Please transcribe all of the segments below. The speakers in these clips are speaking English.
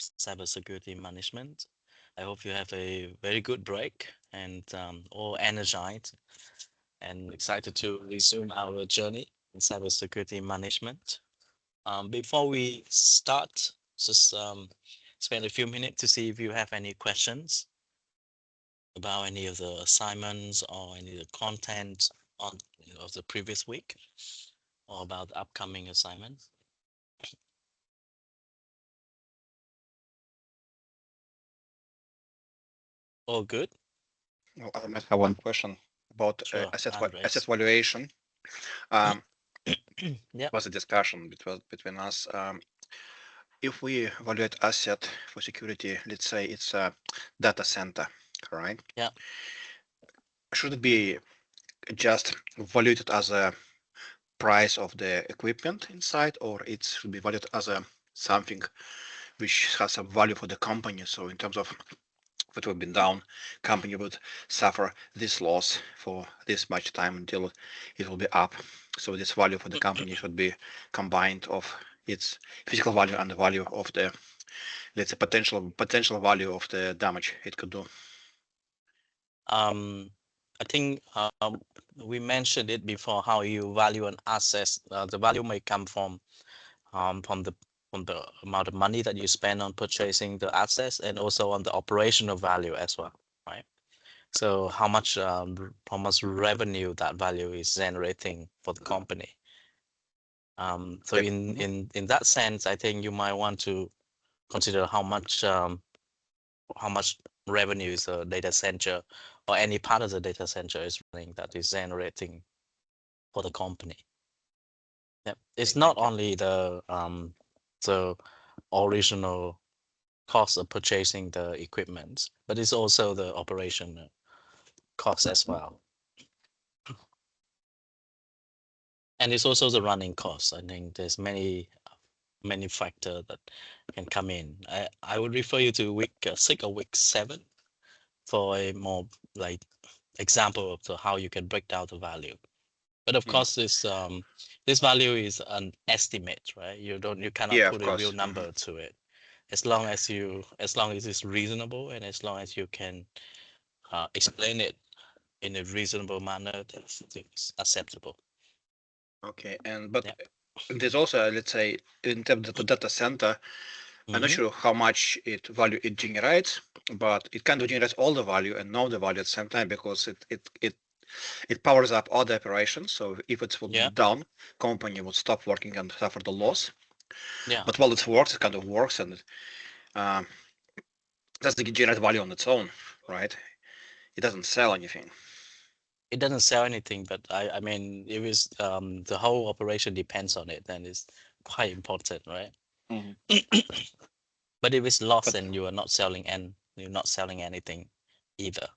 cybersecurity management. I hope you have a very good break and all energized and excited to resume our journey in cybersecurity management. Before we start, just spend a few minutes to see if you have any questions about any of the assignments or any of the content on of the previous week or about the upcoming assignments. All good? Well, I might have one question about Sure, asset Andres. valuation. Um, Yeah. was a discussion between us. If we evaluate asset for security, let's say it's a data center, right? Yeah. Should it be just valued as a price of the equipment inside, or it should be valued as a something which has some value for the company? So in terms of what would be down, company would suffer this loss for this much time until it will be up. So this value for the company should be combined of its physical value and the value of the, let's say, potential value of the damage it could do. I think we mentioned it before how you value an asset. The value may come from the amount of money that you spend on purchasing the assets and also on the operational value as well, right? So how much revenue that value is generating for the company. So Yep. in that sense, I think you might want to consider how much revenue is a data center or any part of the data center is running that is generating for the company. Yep. It's not only the original cost of purchasing the equipment, but it's also the operation cost as well. And it's also the running cost. I think there's many factors that can come in. I would refer you to week 6 or week 7 for a more like example of how you can break down the value. But of course, this value is an estimate, right? You cannot Yeah, of put a real course. number to it. As long as it's reasonable and as long as you can explain it in a reasonable manner, that's acceptable. Okay, and but Yeah. there's also, let's say, in terms of the data center, I'm not Hmm. sure how much value it generates, but it kind of generates all the value and no the value at the same time because it powers up all the operations. So if it would be Yeah. down, company would stop working and suffer the loss. Yeah. But while it works, it kind of works and um, doesn't generate value on its own, right? It doesn't sell anything. It doesn't sell anything, but I mean, if it's the whole operation depends on it, then it's quite important, right? Mhm. But if it's lost But and you're not selling anything either.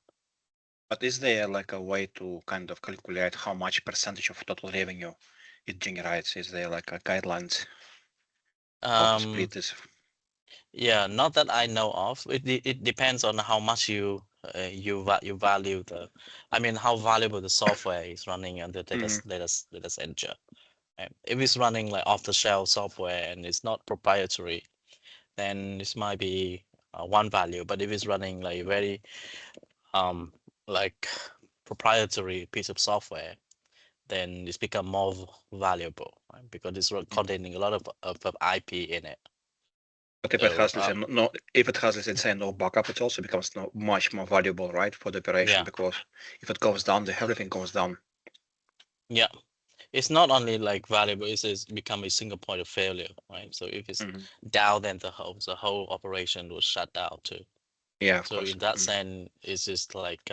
but is there like a way to kind of calculate how much percentage of total revenue it generates? Is there like a guidelines how to Um, split this? yeah, not that I know of. It depends on how much you value I mean, how valuable the software is running on the Mhm. data center. Right? If it's running like off-the-shelf software and it's not proprietary, then this might be one value. But if it's running like very um like proprietary piece of software, then it's become more valuable, right? Because it's containing a lot of IP in it. But if it So has, let's say, if it has, let's say, no backup, it also becomes much more valuable, right, for the operation yeah, because if it goes down, everything goes down. yeah. It's not only like valuable, it's become a single point of failure, right? So if it's Mhm. down, then the whole operation will shut down too. Yeah, of So course. in that sense, it's just like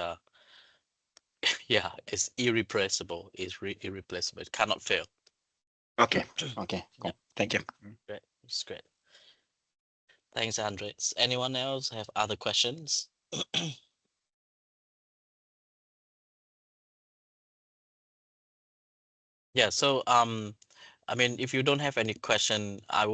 yeah, it's irreplaceable. It's irreplaceable. It cannot fail. Okay. Okay. Yeah, Cool. Thank you. great. It's great. Thanks, Andres. Anyone else have other questions? Yeah, so I mean, if you don't have any question, I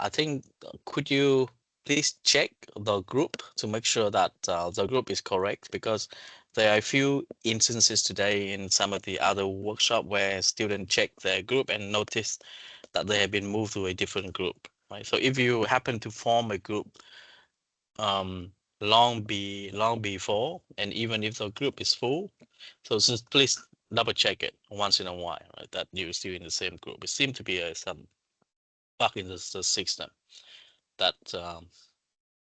think could you please check the group to make sure that the group is correct because there are a few instances today in some of the other workshop where students check their group and notice that they have been moved to a different group. right? So if you happen to form a group um, long before, and even if the group is full, so just please double check it once in a while, right? That you're still in the same group. It seemed to be some bug in the system that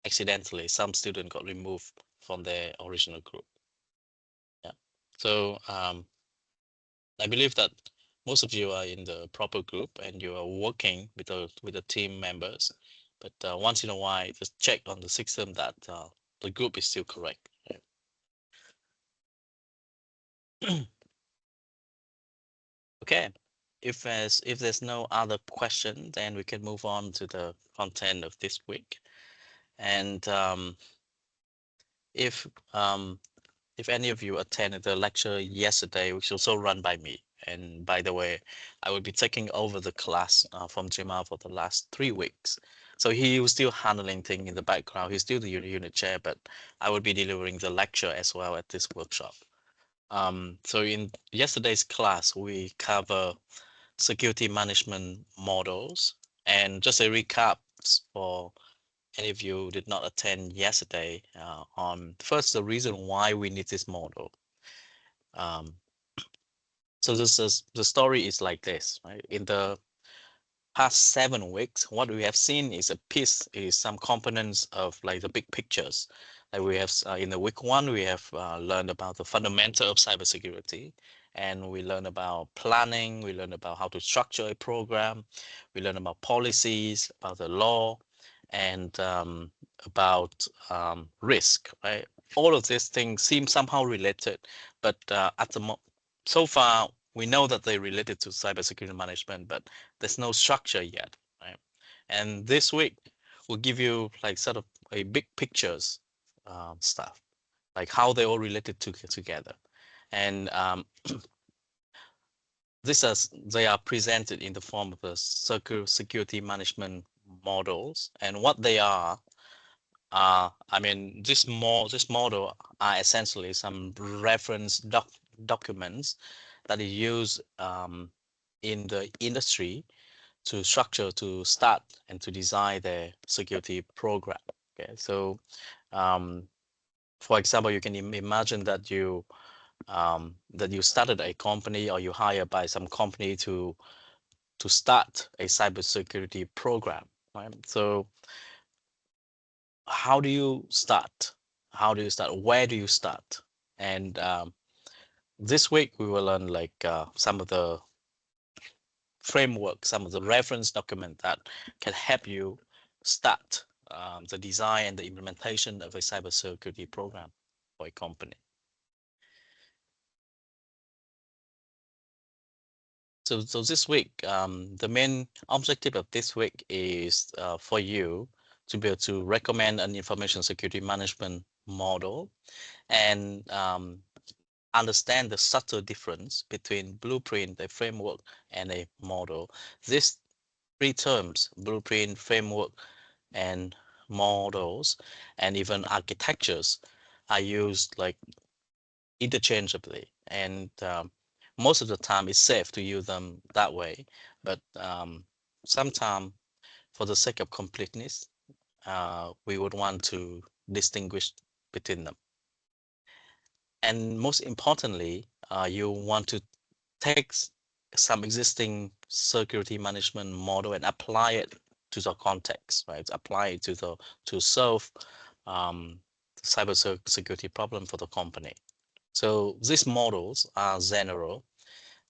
accidentally some student got removed from their original group. Yeah. So I believe that most of you are in the proper group and you are working with the team members. But once in a while, just check on the system that the group is still correct. Okay. If there's no other question, then we can move on to the content of this week. And if um, if any of you attended the lecture yesterday, which was also run by me, and by the way, I will be taking over the class from Jima for the last 3 weeks. So he was still handling things in the background. He's still the unit chair, but I will be delivering the lecture as well at this workshop. So in yesterday's class, we cover security management models, and just a recap for any of you who did not attend yesterday on first the reason why we need this model. Um, so this is the story is like this, right? In the past 7 weeks, what we have seen is some components of like the big pictures. Like we have in the week 1, we have learned about the fundamental of cybersecurity, and we learn about planning. We learn about how to structure a program. We learn about policies, about the law, and about risk. Right? All of these things seem somehow related, but so far we know that they're related to cybersecurity management, but there's no structure yet, right? And this week we'll give you like sort of a big pictures stuff, like how they all related together. And they are presented in the form of the security management models. And what they are, I mean, this model are essentially some reference documents that is used in the industry to structure, to start, and to design their security program. Okay, so for example, you can imagine that you started a company or you hired by some company to start a cybersecurity program, right? So how do you start? How do you start? Where do you start? And this week we will learn like some of the framework, some of the reference document that can help you start the design and the implementation of a cybersecurity program for a company. So this week, the main objective of this week is for you to be able to recommend an information security management model and understand the subtle difference between blueprint, a framework, and a model. These three terms, blueprint, framework, and models, and even architectures, are used like interchangeably. And most of the time it's safe to use them that way, but sometimes for the sake of completeness, we would want to distinguish between them. And most importantly, you want to take some existing security management model and apply it to the context, right? Apply it to solve the cyber security problem for the company. So these models are general,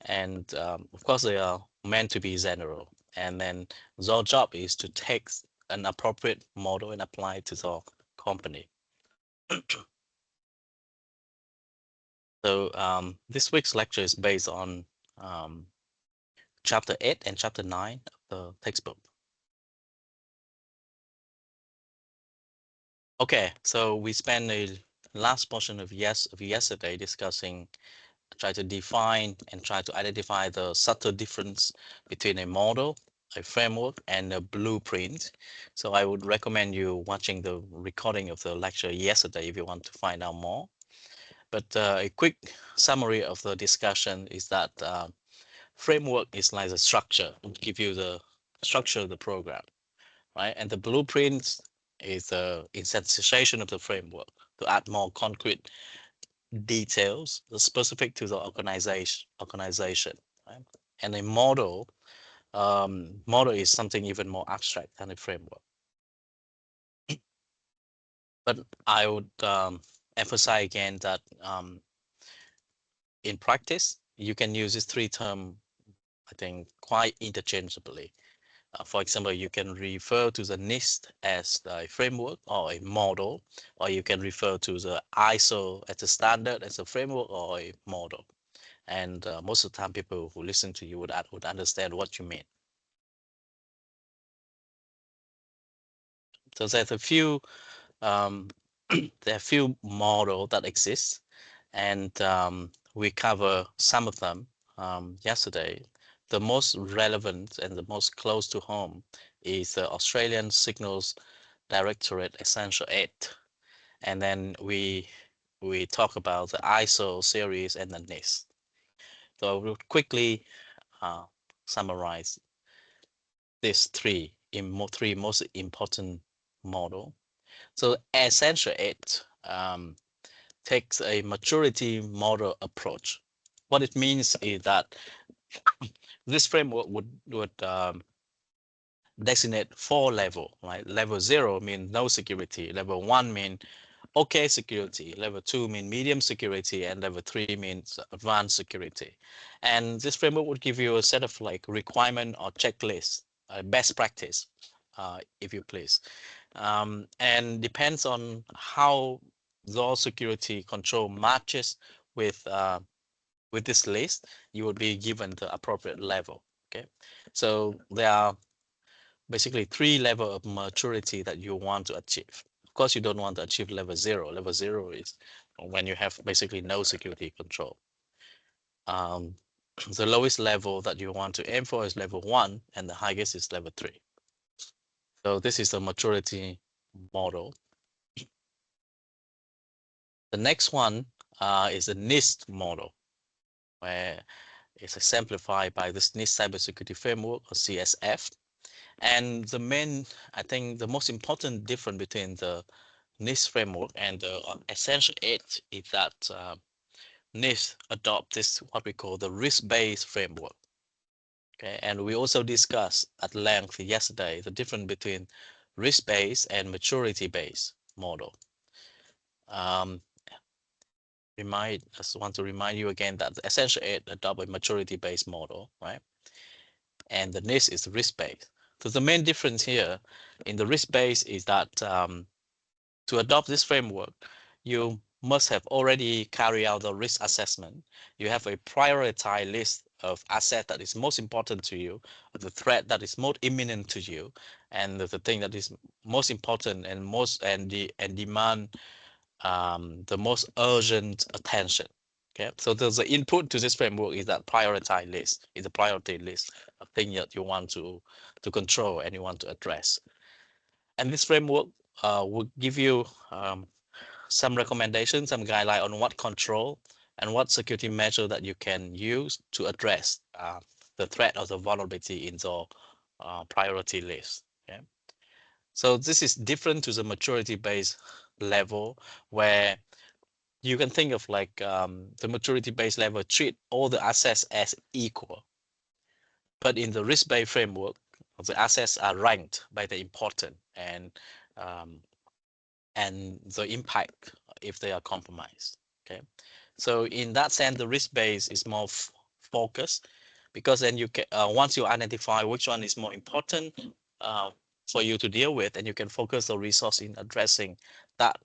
and of course they are meant to be general. And then your job is to take an appropriate model and apply it to the company. So this week's lecture is based on chapter 8 and chapter 9 of the textbook. Okay, so we spent the last portion of yesterday discussing, try to define and try to identify the subtle difference between a model, a framework, and a blueprint. So I would recommend you watching the recording of the lecture yesterday if you want to find out more. But a quick summary of the discussion is that framework is like the structure, give you the structure of the program. right? And the blueprints is the instantiation of the framework to add more concrete details specific to the organization, right? And a model is something even more abstract than a framework. But I would emphasize again that in practice, you can use these three terms, I think, quite interchangeably. For example, you can refer to the NIST as a framework or a model, or you can refer to the ISO as a standard, as a framework or a model. And most of the time, people who listen to you would understand what you mean. So there's a few there are few models that exist, and we cover some of them yesterday. The most relevant and the most close to home is the Australian Signals Directorate Essential 8. And then we talk about the ISO series and the NIST. So we'll quickly uh, summarize these three most important model. So Essential 8 takes a maturity model approach. What it means is that this framework would designate four level, right? Level 0 means no security. Level 1 means okay security. Level 2 means medium security, and level 3 means advanced security. And this framework would give you a set of like requirement or checklist, best practice, if you please. And depends on how your security control matches with with this list, you will be given the appropriate level. Okay, so there are basically three levels of maturity that you want to achieve. Of course, you don't want to achieve level 0. Level 0 is when you have basically no security control. Um, the lowest level that you want to aim for is level 1, and the highest is level 3. So this is the maturity model. The next one is the NIST model, where it's exemplified by this NIST Cybersecurity Framework, or CSF. And the main, I think the most important difference between the NIST framework and the Essential 8 is that NIST adopt this, what we call the risk-based framework. Okay, and we also discussed at length yesterday the difference between risk-based and maturity-based model. Um, I just want to remind you again that the Essential 8 adopt a maturity-based model, right? And the NIST is risk-based. So the main difference here in the risk-based is that to adopt this framework, you must have already carried out the risk assessment. You have a prioritized list of assets that is most important to you, the threat that is most imminent to you, and the thing that is most important and demand the most urgent attention. Okay, so there's the input to this framework is that prioritize list, is a priority list of things that you want to control and you want to address. And this framework will give you some recommendations, some guideline on what control and what security measure that you can use to address the threat or the vulnerability in the priority list. Okay? So this is different to the maturity-based level, where you can think of like the maturity-based level treat all the assets as equal. But in the risk-based framework, the assets are ranked by the importance um, and the impact if they are compromised. Okay, so in that sense, the risk base is more focused, because then you can once you identify which one is more important uh, for you to deal with, and you can focus the resource in addressing that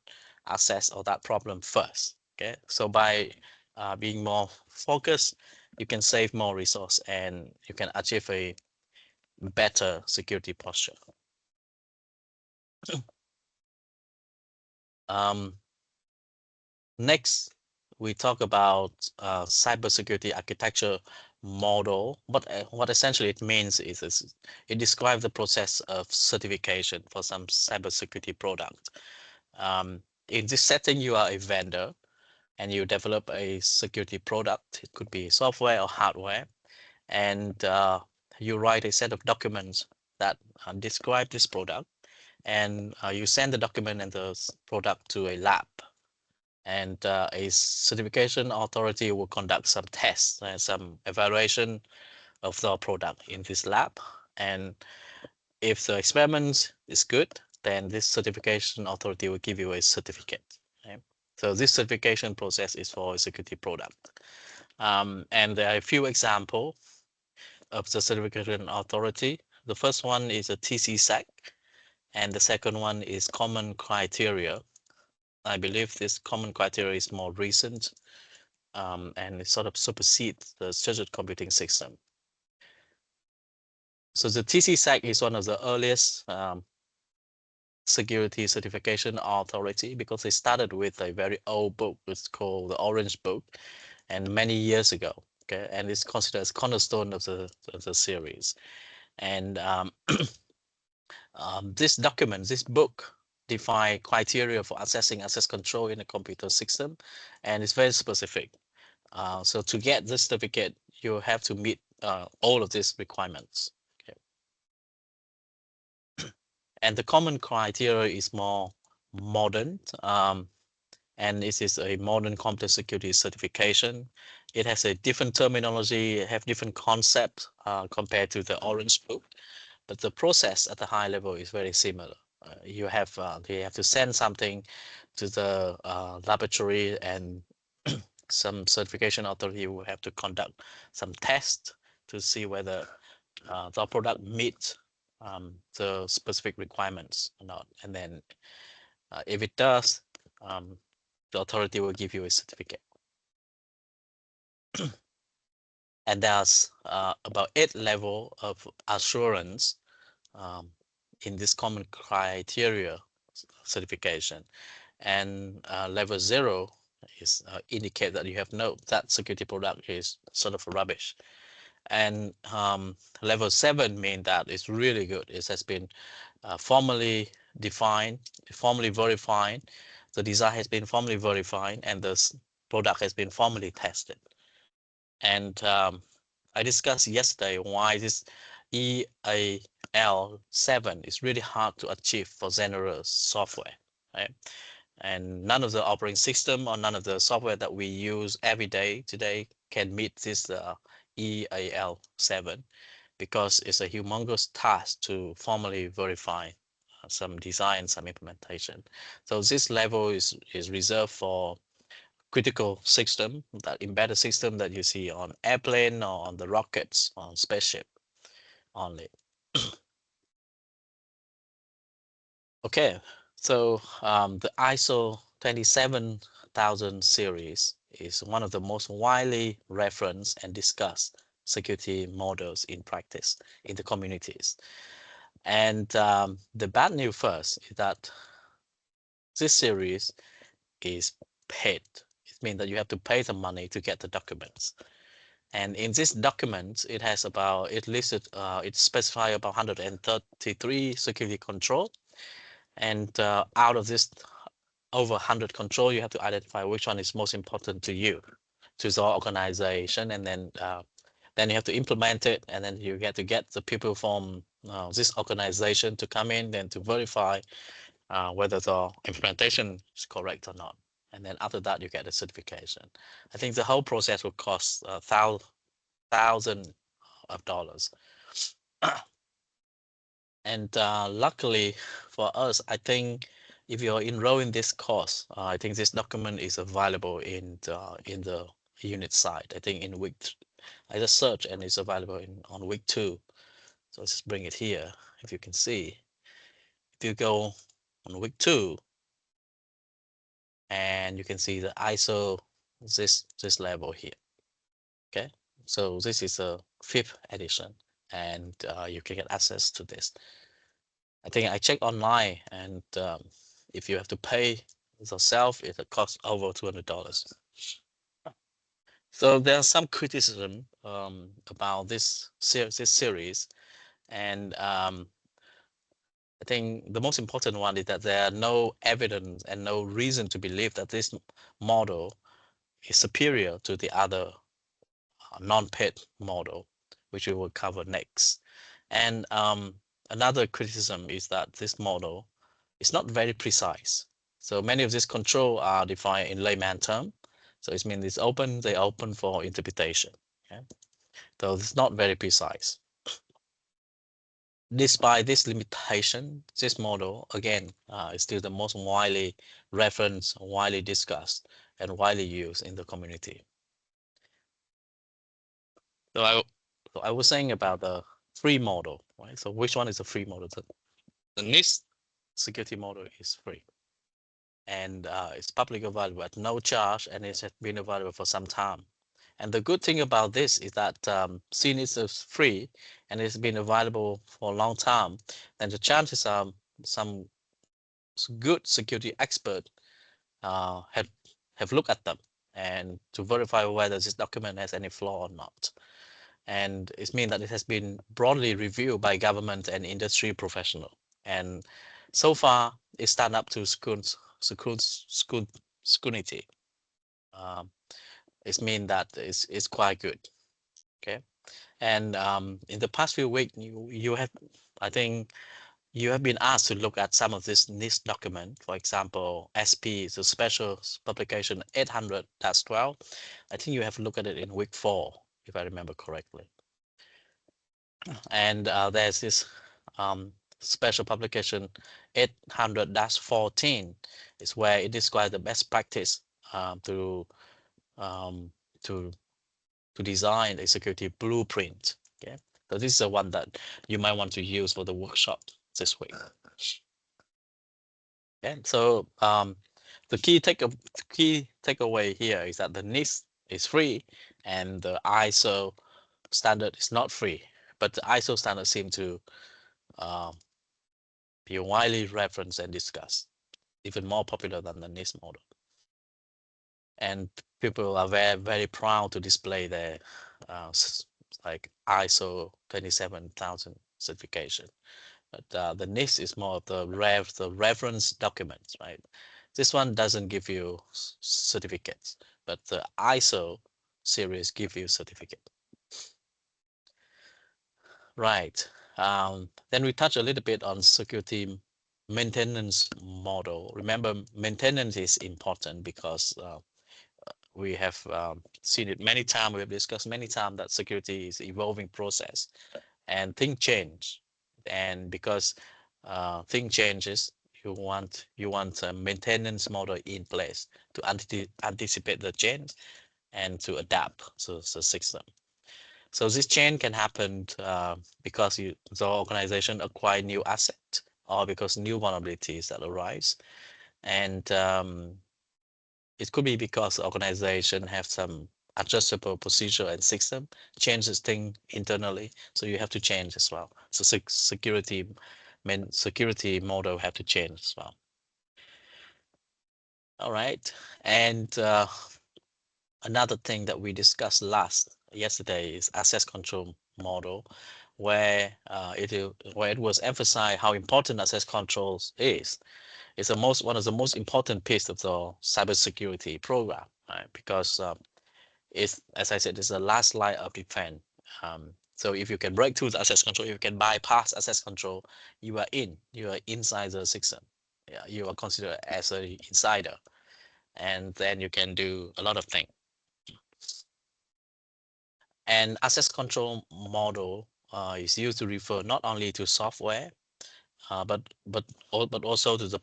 asset or that problem first. Okay, so by being more focused, you can save more resource and you can achieve a better security posture. Um, Next, we talk about cybersecurity architecture model. What essentially it means is it describes the process of certification for some cybersecurity product. In this setting, you are a vendor and you develop a security product. It could be software or hardware, and you write a set of documents that describe this product, and you send the document and the product to a lab, and a certification authority will conduct some tests and some evaluation of the product in this lab. And if the experiment is good, then this certification authority will give you a certificate. Okay? So this certification process is for a security product. And there are a few examples of the certification authority. The first one is a TC-SAC, and the second one is common criteria. I believe this common criteria is more recent, and it sort of supersedes the structured computing system. So the TC-SAC is one of the earliest security certification authority, because they started with a very old book. It's called the Orange Book, and many years ago. Okay, and it's considered as cornerstone of the series. And this document, this book, define criteria for assessing access control in a computer system, and it's very specific. So to get this certificate, you have to meet all of these requirements. Okay. And the common criteria is more modern, and this is a modern computer security certification. It has a different terminology, have different concepts compared to the Orange Book, but the process at the high level is very similar. You have to send something to the laboratory, and some certification authority will have to conduct some tests to see whether the product meets the specific requirements or not. And then if it does, the authority will give you a certificate. And there's about 8 levels of assurance in this common criteria certification. And level 0 is indicate that you have that security product is sort of rubbish. And level 7 mean that it's really good. It has been formally defined, formally verified. The design has been formally verified, and the product has been formally tested. And I discussed yesterday why this EAL7 is really hard to achieve for generous software, right? And none of the operating system or none of the software that we use every day today can meet this EAL7, because it's a humongous task to formally verify some design, some implementation. So this level is reserved for critical system, that embedded system that you see on airplane or on the rockets, on spaceship only. Okay, so the ISO 27000 series is one of the most widely referenced and discussed security models in practice in the communities. And the bad news first is that this series is paid. It means that you have to pay the money to get the documents. And in this document, it has about, it listed, it specifies about 133 security control. And out of this over 100 control, you have to identify which one is most important to you, to the organization, and then you have to implement it, and then you get to get the people from this organization to come in, then to verify whether the implementation is correct or not. And then after that, you get the certification. I think the whole process will cost thousands of dollars. And luckily for us, I think if you're enrolled in this course, I think this document is available in the unit site. I think in week, I just searched and it's available on week 2. So let's just bring it here. If you can see, if you go on week 2, and you can see the ISO this level here. Okay, so this is a 5th edition, and you can get access to this. I think I checked online, and if you have to pay yourself, it costs over $200. So there's some criticism about this series, and I think the most important one is that there are no evidence and no reason to believe that this model is superior to the other non-paid model, which we will cover next. And another criticism is that this model is not very precise. So many of these control are defined in layman term. So it means it's open, they open for interpretation. Okay? So it's not very precise. Despite this limitation, this model, again, is still the most widely referenced, widely discussed, and widely used in the community. So I was saying about the free model, right? So which one is a free model? The NIST security model is free, and it's publicly available at no charge, and it has been available for some time. And the good thing about this is that since it's free and it's been available for a long time, then the chances are some good security expert uh, have have looked at them and to verify whether this document has any flaw or not. And it means that it has been broadly reviewed by government and industry professional. And so far, it stand up to scrutiny. Um, it means that it's quite good. Okay. And in the past few weeks, you have, I think, you have been asked to look at some of this NIST document. For example, SP, the Special Publication 800-12. I think you have looked at it in week 4, if I remember correctly. And there's this special publication 800-14 is where it describes the best practice to um, to design a security blueprint. Okay, so this is the one that you might want to use for the workshop this week. Okay, so the key takeaway here is that the NIST is free and the ISO standard is not free, but the ISO standard seems to um, be widely referenced and discussed, even more popular than the NIST model. And people are very proud to display their like ISO 27000 certification. But the NIST is more of the reference documents, right? This one doesn't give you certificates, but the ISO series give you certificate. Right. Then we touch a little bit on security maintenance model. Remember, maintenance is important because we have seen it many times. We have discussed many times that security is evolving process and things change. And because thing changes, you want a maintenance model in place to anticipate the change and to adapt to the system. So this change can happen because the organization acquire new asset or because new vulnerabilities that arise. And it could be because the organization have some adjustable procedure and system changes thing internally. So you have to change as well. So security model have to change as well. All right. And another thing that we discussed yesterday is access control model, where where it was emphasized how important access controls is. It's one of the most important piece of the cybersecurity program, right? Because it's, as I said, it's the last line of defense. So if you can break through the access control, if you can bypass access control, you are inside the system. Yeah, you are considered as an insider, and then you can do a lot of things. And access control model is used to refer not only to software, but also to the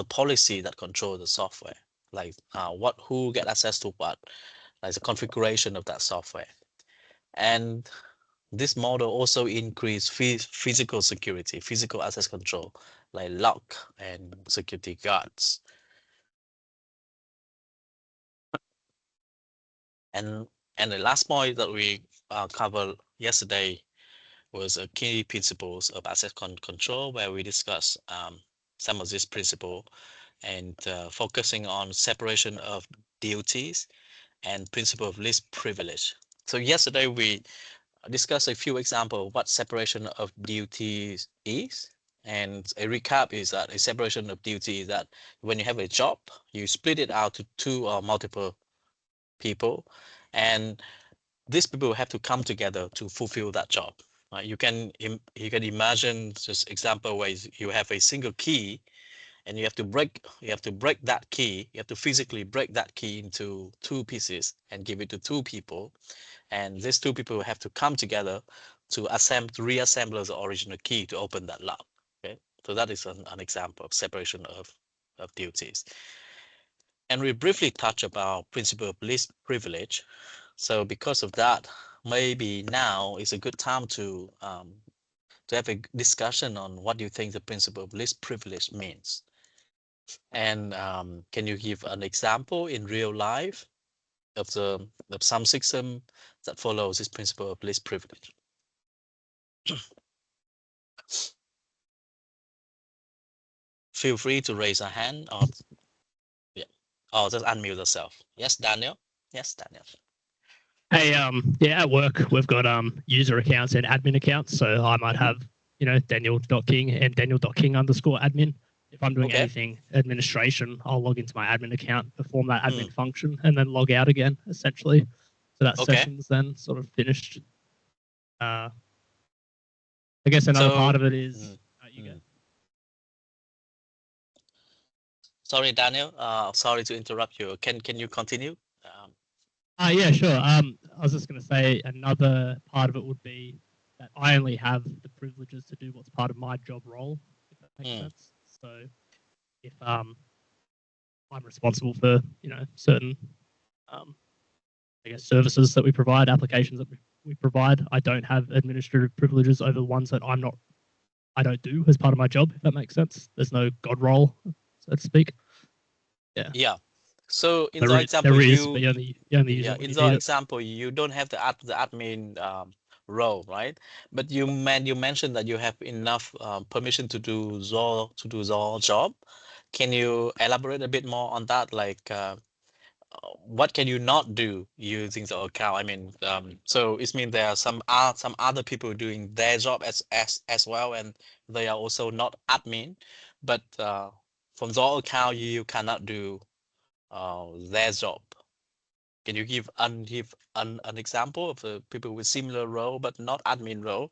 policy that control the software, like who get access to what, like the configuration of that software. And this model also increase physical security, physical access control, like lock and security guards. And the last point that we covered yesterday was a key principles of access control, where we discuss some of these principles and focusing on separation of duties and principle of least privilege. So yesterday we discussed a few examples of what separation of duties is. And a recap is that a separation of duty is that when you have a job, you split it out to two or multiple people, and these people have to come together to fulfill that job. You can imagine this example where you have a single key, and you have to break that key. You have to physically break that key into two pieces and give it to two people, and these two people have to come together to reassemble the original key to open that lock. Okay, so that is an example of separation of duties. And we briefly touch about principle of least privilege. So because of that, maybe now is a good time to have a discussion on what do you think the principle of least privilege means. And can you give an example in real life of some system that follows this principle of least privilege? Feel free to raise a hand or yeah, or just unmute yourself. Yes, Daniel. Yes, Daniel. Hey, yeah, at work we've got user accounts and admin accounts. So I might have, Daniel.king and Daniel.king_admin. If I'm doing Okay. anything administration, I'll log into my admin account, perform that admin Mm. function, and then log out again, essentially. So that Okay. session's then sort of finished. I guess another So- part of it is you go. Sorry, Daniel. Sorry to interrupt you. Can you continue? Yeah, sure. I was just going to say another part of it would be that I only have the privileges to do what's part of my job role, if that makes sense. So if I'm responsible for certain I guess services that we provide, applications that we provide, I don't have administrative privileges over the ones that I don't do as part of my job, if that makes sense. There's no God role, so to speak. Yeah. Yeah. So in There the example, but you only use it when in you the need it. example, you don't have the admin role, right? But you mentioned that you have enough permission to do the job. Can you elaborate a bit more on that? Like, what can you not do using the account? I mean, so it means there are some other people doing their job as well, and they are also not admin. But from the account, you cannot do their job. Can you give an example of the people with similar role but not admin role?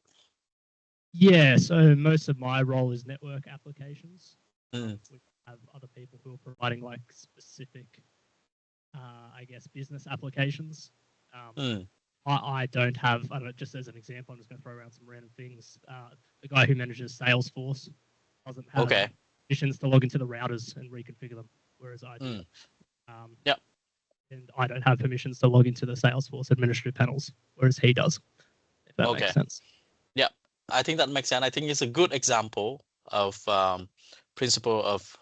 Yeah, so most of my role is network applications. We have other people who are providing like specific, I guess, business applications. I don't have, I don't know, just as an example, I'm just going to throw around some random things. The guy who manages Salesforce doesn't have permissions to log into the routers and reconfigure them, whereas I do. Yep. And I don't have permissions to log into the Salesforce administrative panels, whereas he does, if that makes sense. Yeah, I think that makes sense. I think it's a good example of principle of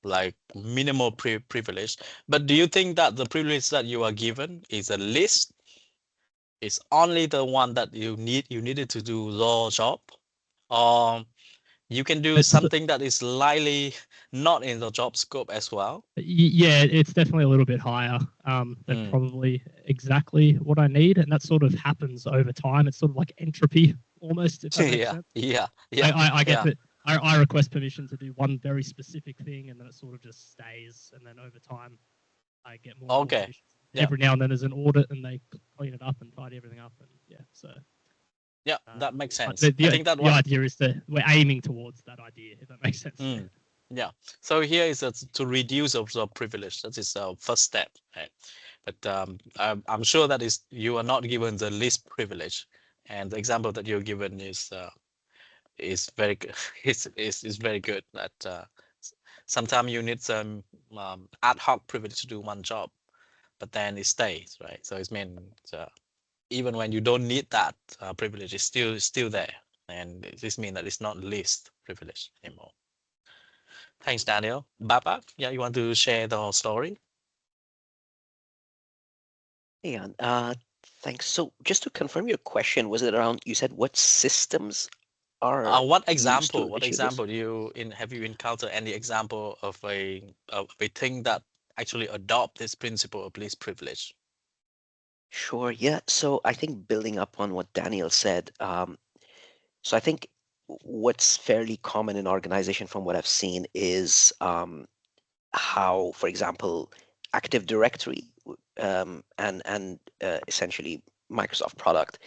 like minimal privilege. But do you think that the privilege that you are given is a list? It's only the one that you needed to do your job, or you can do something that is slightly not in the job scope as well? Yeah, it's definitely a little bit higher than probably exactly what I need, and that sort of happens over time. It's sort of like entropy almost, if that makes sense. Yeah. I get that. I request permission to do one very specific thing, and then it sort of just stays, and then over time, I get more. And more permissions. Every now and then there's an audit, and they clean it up and tidy everything up, and yeah, so. Yeah, that makes sense. I think that the idea is we're aiming towards that idea, if that makes sense. Yeah. So here is to reduce the privilege. That is our first step. Right? But I'm sure that you are not given the least privilege, and the example that you're given is very good. is very good. That sometimes you need some ad hoc privilege to do one job, but then it stays, right? So it means even when you don't need that privilege, it's still there, and this means that it's not least privilege anymore. Thanks, Daniel. Baba, yeah, you want to share the whole story? Yeah, thanks. So just to confirm your question, was it around, you said what systems are What used to example? What achieve this? example have you encountered any example of a thing that actually adopt this principle of least privilege? Sure, yeah. So I think building up on what Daniel said, so I think what's fairly common in organization from what I've seen is how, for example, Active Directory and essentially Microsoft product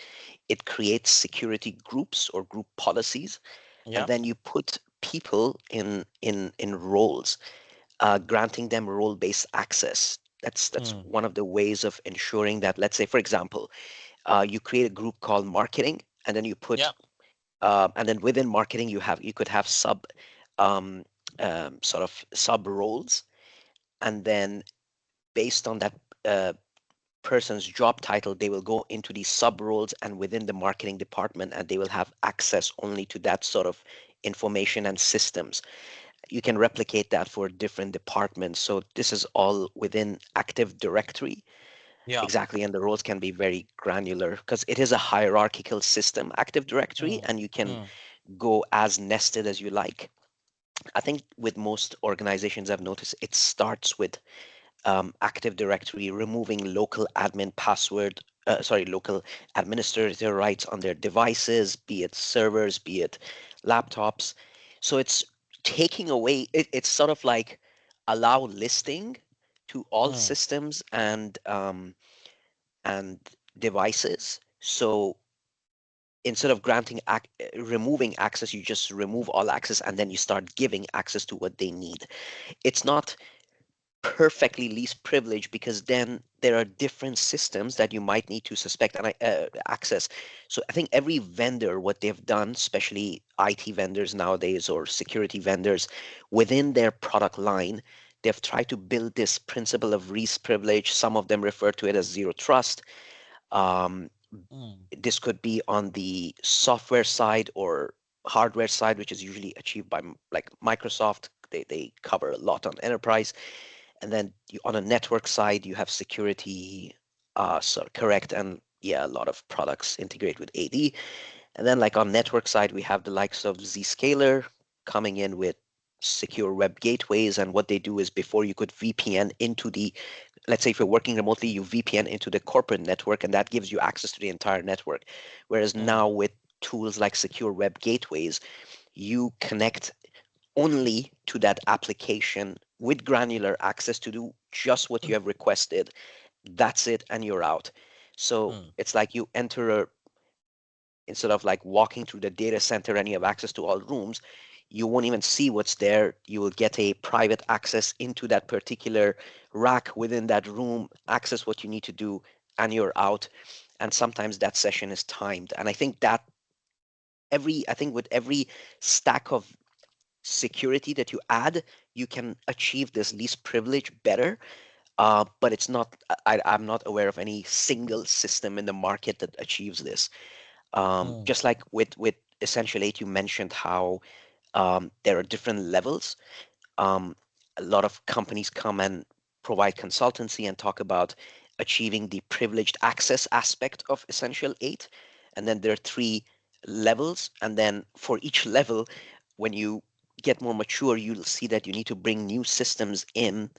it creates security groups or group policies, and Yeah. then you put people in roles, granting them role-based access. That's Mm. one of the ways of ensuring that, let's say, for example, you create a group called marketing, and then you Yeah. put and then within marketing you could have um, sort of sub roles, and then based on that uh, person's job title, they will go into these sub roles and within the marketing department, and they will have access only to that sort of information and systems. You can replicate that for different departments. So this is all within Active Directory. Yeah. Exactly, and the roles can be very granular because it is a hierarchical system, Active Directory, Mm. and you can Mm. go as nested as you like. I think with most organizations, I've noticed it starts with Active Directory removing local admin password, local administrator rights on their devices, be it servers, be it laptops. So it's taking away, it's sort of like allow listing to all Mm. systems and devices. So instead of removing access, you just remove all access and then you start giving access to what they need. It's not perfectly least privilege because then there are different systems that you might need to suspect and access. So I think every vendor, what they've done, especially IT vendors nowadays or security vendors, within their product line, they've tried to build this principle of least privilege. Some of them refer to it as zero trust. Um, Mm. this could be on the software side or hardware side, which is usually achieved by like Microsoft. They cover a lot on enterprise, and then on a network side, you have security, so correct, and yeah, a lot of products integrate with AD. And then like on network side, we have the likes of Zscaler coming in with secure web gateways. And what they do is before you could VPN into the, let's say if you're working remotely, you VPN into the corporate network, and that gives you access to the entire network. Whereas Mm. now with tools like secure web gateways, you connect only to that application with granular access to do just what you have requested. That's it, and you're out. So Mm. it's like you enter instead of like walking through the data center and you have access to all rooms, you won't even see what's there. You will get a private access into that particular rack within that room, access what you need to do, and you're out. And sometimes that session is timed. And I think that I think with every stack of security that you add, you can achieve this least privilege better. But it's not. I'm not aware of any single system in the market that achieves this. Mm. Just like with Essential 8, you mentioned how there are different levels. Um, a lot of companies come and provide consultancy and talk about achieving the privileged access aspect of Essential 8. And then there are three levels. And then for each level, when you get more mature, you'll see that you need to bring new systems in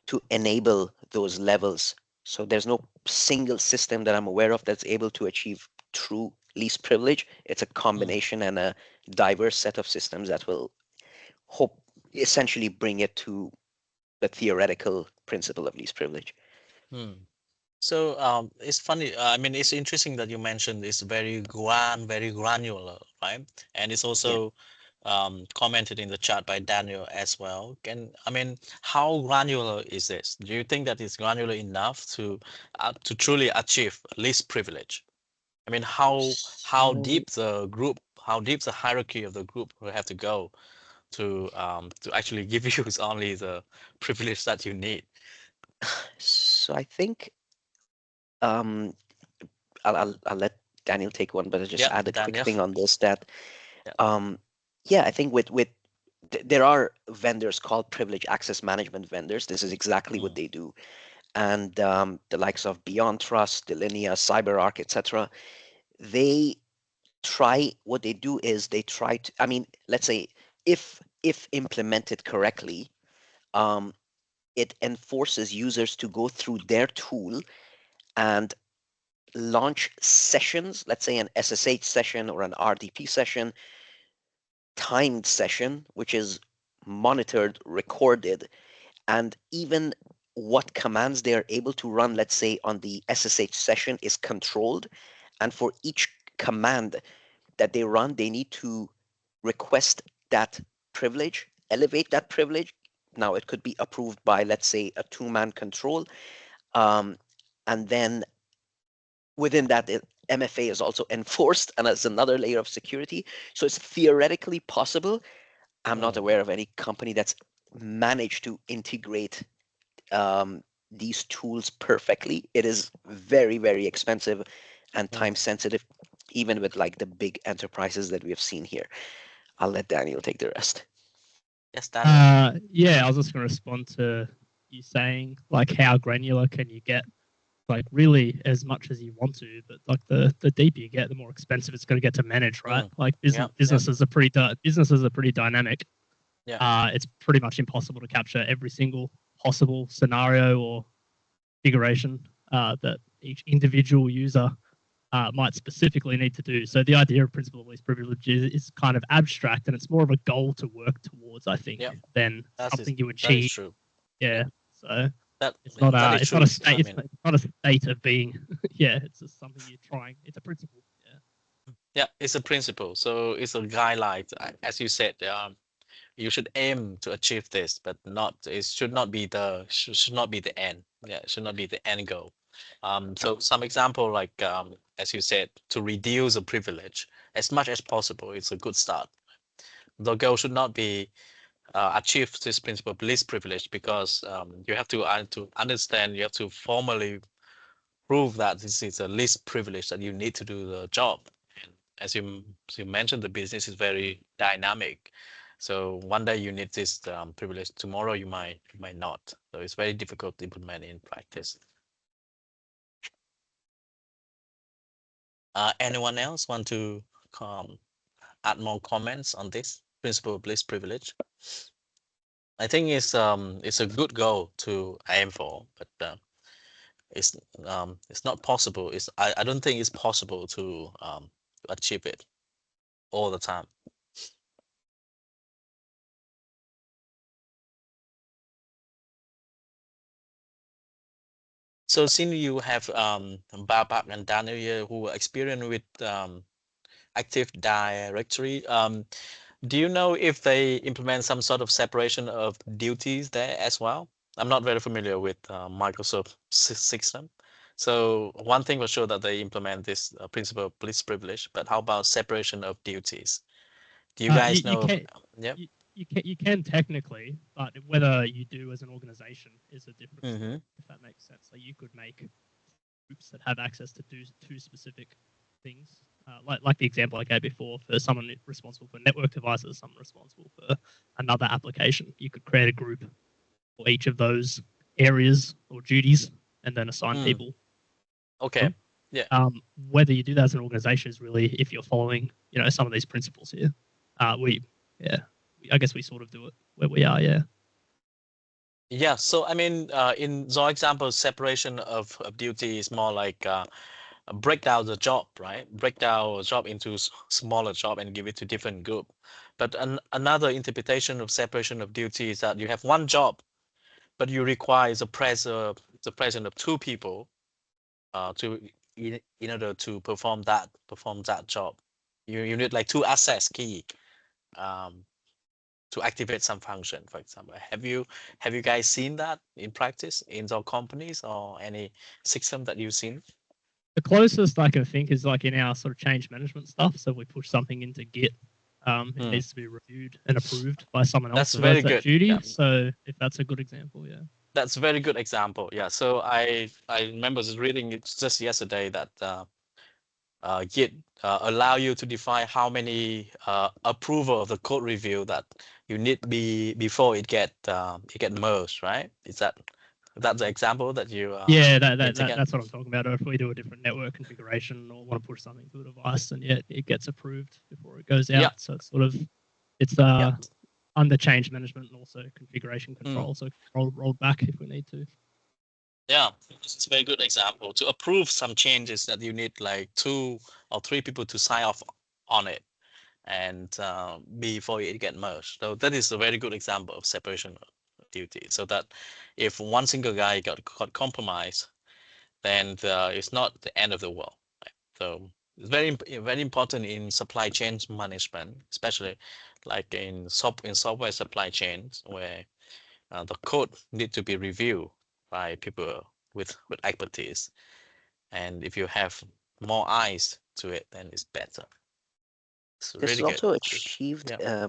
to enable those levels. So there's no single system that I'm aware of that's able to achieve true least privilege. It's a Mm. combination and a diverse set of systems that will hope essentially bring it to the theoretical principle of least privilege. Mm. So it's funny. I mean, it's interesting that you mentioned it's very granular, right? And it's Yeah. also commented in the chat by Daniel as well. I mean, how granular is this? Do you think that it's granular enough to truly achieve least privilege? I mean, how So, deep how deep the hierarchy of the group will have to go to actually give you only the privilege that you need? so I think um, I'll let Daniel take one, but I'll just Yeah, add a quick Daniel. thing on this that Yeah. um, yeah, I think there are vendors called privilege access management vendors. This is exactly what Mm. they do, and the likes of Beyond Trust, Delinea, CyberArk, etc. They try what they do is they try to. I mean, let's say if implemented correctly, um, it enforces users to go through their tool and launch sessions. Let's say an SSH session or an RDP session, timed session, which is monitored, recorded, and even what commands they are able to run, let's say on the SSH session, is controlled. And for each command that they run, they need to request that privilege, elevate that privilege. Now it could be approved by, let's say, a two-man control, and then within that, MFA is also enforced, and it's another layer of security. So it's theoretically possible. I'm not aware of any company that's managed to integrate these tools perfectly. It is very, very expensive and time sensitive, even with like the big enterprises that we have seen here. I'll let Daniel take the rest. Yes, Daniel. Yeah, I was just going to respond to you saying like how granular can you get, like really as much as you want to, but like the deeper you get, the more expensive it's going to get to manage, right? Like businesses are pretty dynamic. Yeah. It's pretty much impossible to capture every single possible scenario or configuration that each individual user might specifically need to do. So the idea of principle of least privilege is kind of abstract, and it's more of a goal to work towards, I think, than something you achieve. That is true. Yeah. So it's not a state. I It's mean, not a state of being. Yeah, it's just something you're trying. It's a principle. Yeah. yeah, it's a principle. So it's a guideline. As you said, you should aim to achieve this, but not it should not be the end. Yeah, it should not be the end goal. So some example like as you said, to reduce a privilege as much as possible. It's a good start. The goal should not be achieve this principle of least privilege, because you have to understand, you have to formally prove that this is a least privilege that you need to do the job. And as you mentioned, the business is very dynamic. So one day you need this privilege, tomorrow you might not. So it's very difficult to implement in practice. Anyone else want to add more comments on this principle of least privilege? I think it's a good goal to aim for, but it's not possible. I don't think it's possible to achieve it all the time. So since you have Babak and Daniel here who are experienced with Active Directory, do you know if they implement some sort of separation of duties there as well? I'm not very familiar with Microsoft system. So one thing for sure that they implement this principle of least privilege, but how about separation of duties? Do you guys know? Yep. You can technically, but whether you do as an organization is a different story, if that makes sense. So you could make groups that have access to do two specific things, like the example I gave before, for someone responsible for network devices, someone responsible for another application. You could create a group for each of those areas or duties and then assign people. Okay. Yeah. Whether you do that as an organization is really if you're following, some of these principles here. I guess we sort of do it where we are. Yeah. Yeah. So I mean, in your example, separation of duty is more like break down the job, right? Break down a job into smaller job and give it to different group. But another interpretation of separation of duty is that you have one job, but you require the presence of two people in order to perform that job. You need like two access key to activate some function, for example. Have you guys seen that in practice in your companies or any system that you've seen? The closest I can think is like in our sort of change management stuff. So we push something into Git. It needs to be reviewed and approved by someone else. That's very good. Duty. Yeah. So if that's a good example, yeah. That's a very good example. Yeah. So I remember just reading it just yesterday that Git allow you to define how many approval of the code review that you need before it get merged, right? Is that's the example that you yeah, that's what I'm talking about. Or if we do a different network configuration or want to push something to a device, and it gets approved before it goes out. Yeah. So it's sort of under change management and also configuration control. So rolled back if we need to. Yeah, this is a very good example. To approve some changes that you need like 2 or 3 people to sign off on it, and before it get merged. So that is a very good example of separation of duty. So that if one single guy got compromised, then it's not the end of the world. Right? So very important in supply chain management, especially like in software supply chains where the code need to be reviewed by people with expertise. And if you have more eyes to it, then it's better. It's This really is good. also achieved, Yeah.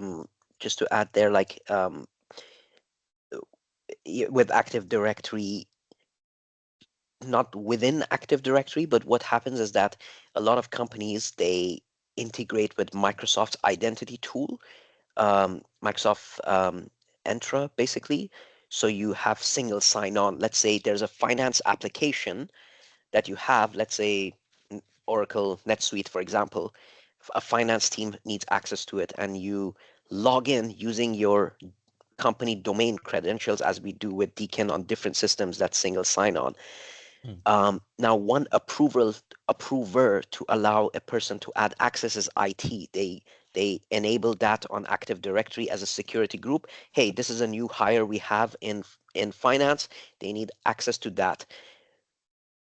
just to add there, like with Active Directory, not within Active Directory, but what happens is that a lot of companies, they integrate with Microsoft's identity tool, Microsoft Entra, basically. So you have single sign-on. Let's say there's a finance application that you have, let's say Oracle NetSuite, for example. A finance team needs access to it, and you log in using your company domain credentials, as we do with Deacon on different systems. That single sign-on. Now, one approver to allow a person to add access is IT. They enable that on Active Directory as a security group. Hey, this is a new hire we have in finance. They need access to that.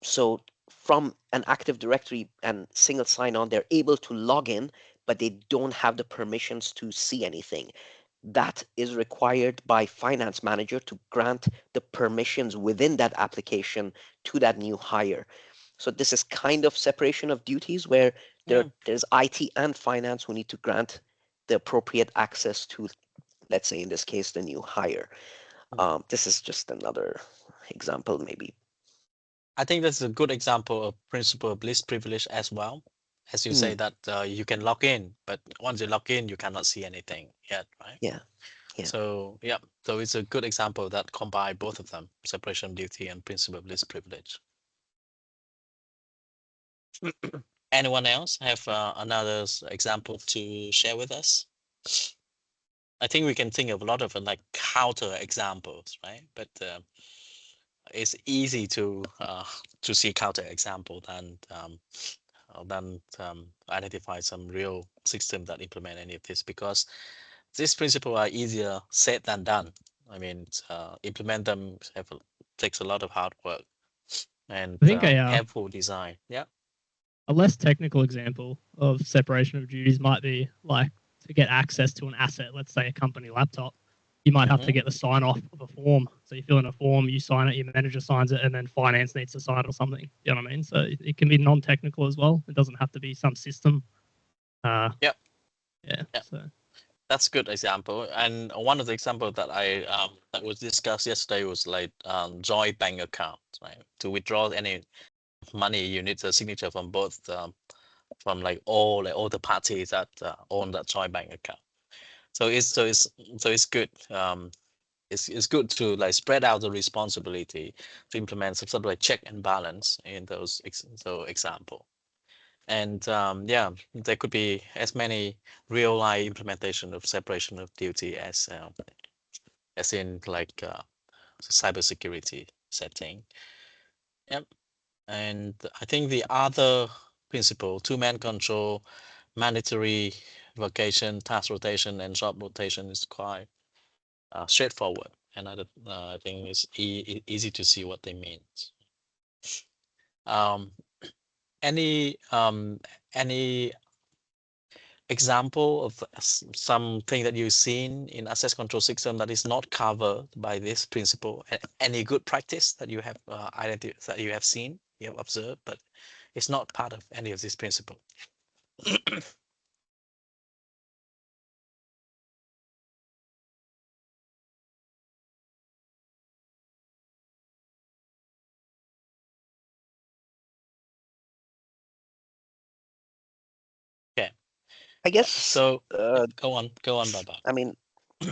So from an Active Directory and single sign-on, they're able to log in, but they don't have the permissions to see anything. That is required by finance manager to grant the permissions within that application to that new hire. So this is kind of separation of duties where Yeah. there's IT and finance who need to grant the appropriate access to, let's say in this case, the new hire. This is just another example, maybe. I think that's a good example of principle of least privilege as well. As you say Mm, that you can log in, but once you log in, you cannot see anything yet, right? yeah, yeah. So yeah, so it's a good example that combine both of them, separation of duty and principle of least privilege. Anyone else have another example to share with us? I think we can think of a lot of like counter examples, right? But it's easy to see counter example than identify some real system that implement any of this, because these principles are easier said than done. I mean, implement them takes a lot of hard work and I think careful design. Yeah. a less technical example of separation of duties might be like to get access to an asset, let's say a company laptop. You might have to Mm-hmm. get the sign off of a form. So you fill in a form, you sign it, your manager signs it, and then finance needs to sign it or something. You know what I mean? So it can be non-technical as well. It doesn't have to be some system. Yep. Yeah. Yeah. So That's a good example. And one of the examples that I that was discussed yesterday was like joint bank account, right? To withdraw any money, you need a signature from both from like all the parties that own that joint bank account. So it's good. It's good to like spread out the responsibility to implement some sort of like check and balance in those example. And yeah, there could be as many real life implementation of separation of duty as in like cybersecurity setting. Yep. And I think the other principle, two-man control, mandatory vacation, task rotation, and job rotation is quite straightforward. And I think it's easy to see what they mean. Um, any example of something that you've seen in access control system that is not covered by this principle? Any good practice that you have that you have seen, you have observed, but it's not part of any of this principle? Okay, I guess, so go on, Baba. I mean,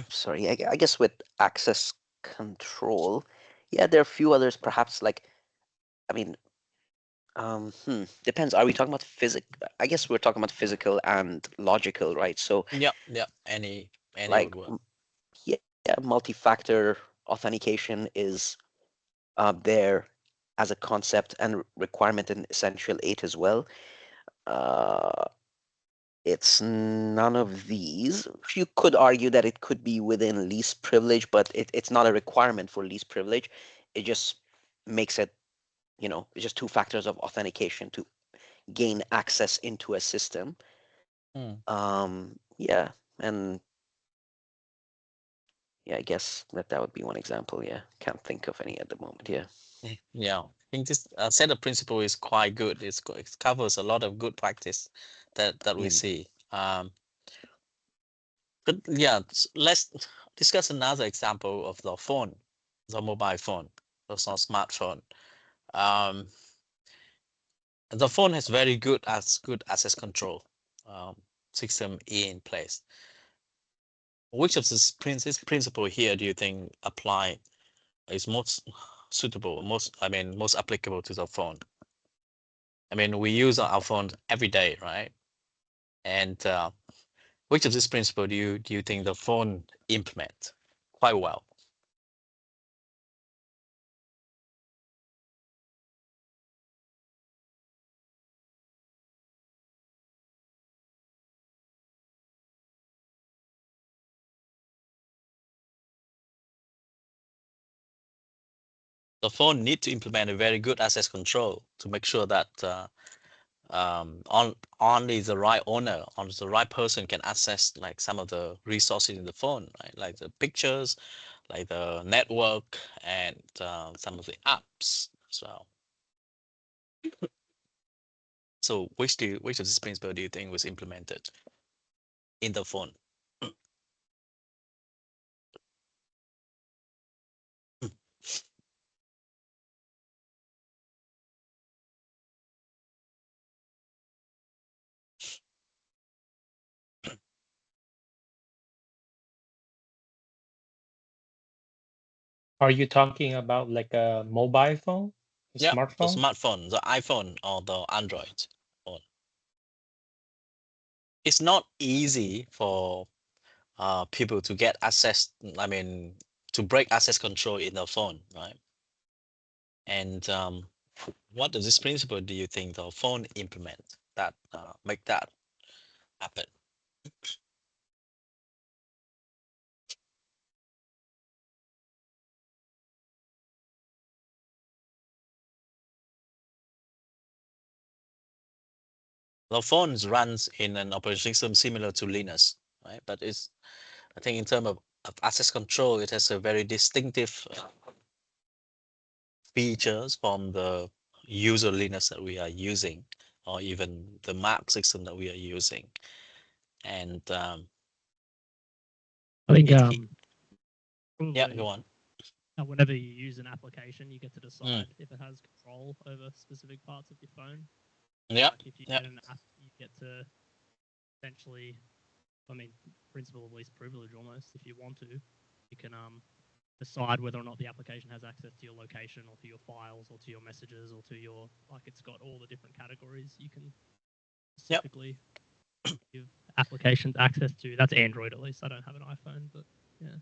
sorry, I guess with access control, yeah, there are a few others, perhaps like, I mean, depends. Are we talking about I guess we're talking about physical and logical, right? So, Yep, yep. Any would like, work. yeah, multi-factor authentication is there as a concept and requirement in Essential 8 as well. Uh, it's none of these. You could argue that it could be within least privilege, but it's not a requirement for least privilege. It just makes it, it's just two factors of authentication to gain access into a system. Yeah, and yeah, I guess that would be one example. Yeah, can't think of any at the moment. Yeah. Yeah, I think this set of principle is quite good. It covers a lot of good practice that we Yeah. see. But yeah, let's discuss another example of the phone, the mobile phone, that's not smartphone. Um, the phone has very good access control system in place. Which of this principle here do you think apply is most suitable, most applicable to the phone? I mean, we use our phones every day, right? And which of this principle do you think the phone implement quite well? The phone need to implement a very good access control to make sure that only the right owner, only the right person can access like some of the resources in the phone, right? Like the pictures, like the network, and some of the apps as well. So which of this principle do you think was implemented in the phone? Are you talking about like a mobile phone, a Yeah, the smartphone? smartphone, the iPhone or the Android phone. It's not easy for people to get access. I mean, to break access control in the phone, right? And what does this principle do you think the phone implement that make that happen? The phone runs in an operating system similar to Linux, right? But I think in terms of access control, it has a very distinctive features from the user Linux that we are using, or even the Mac system that we are using. And I think yeah, probably go on. whenever you use an application, you get to decide if it has control over specific parts of your phone. Yeah, Like if you get an app, you get to essentially, I mean, principle of least privilege almost. If you want to, you can decide whether or not the application has access to your location or to your files or to your messages or to your, like it's got all the different categories you can specifically give applications access to. That's Android at least. I don't have an iPhone, but yeah.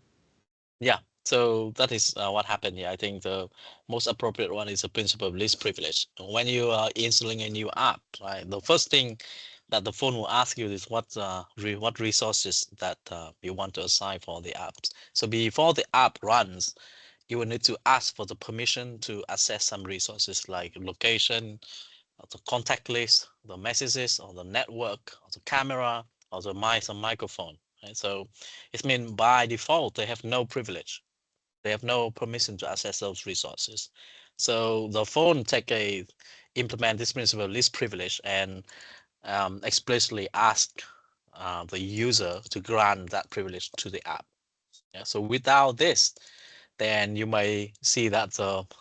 Yeah, so that is what happened here. I think the most appropriate one is the principle of least privilege. When you are installing a new app, right, the first thing that the phone will ask you is what resources that you want to assign for the apps. So before the app runs, you will need to ask for the permission to access some resources like location, or the contact list, the messages, or the network, or the camera, or the mic and microphone. Right? So it means by default they have no privilege. They have no permission to access those resources. So the phone implement this principle of least privilege and explicitly ask the user to grant that privilege to the app. Yeah, so without this, then you may see that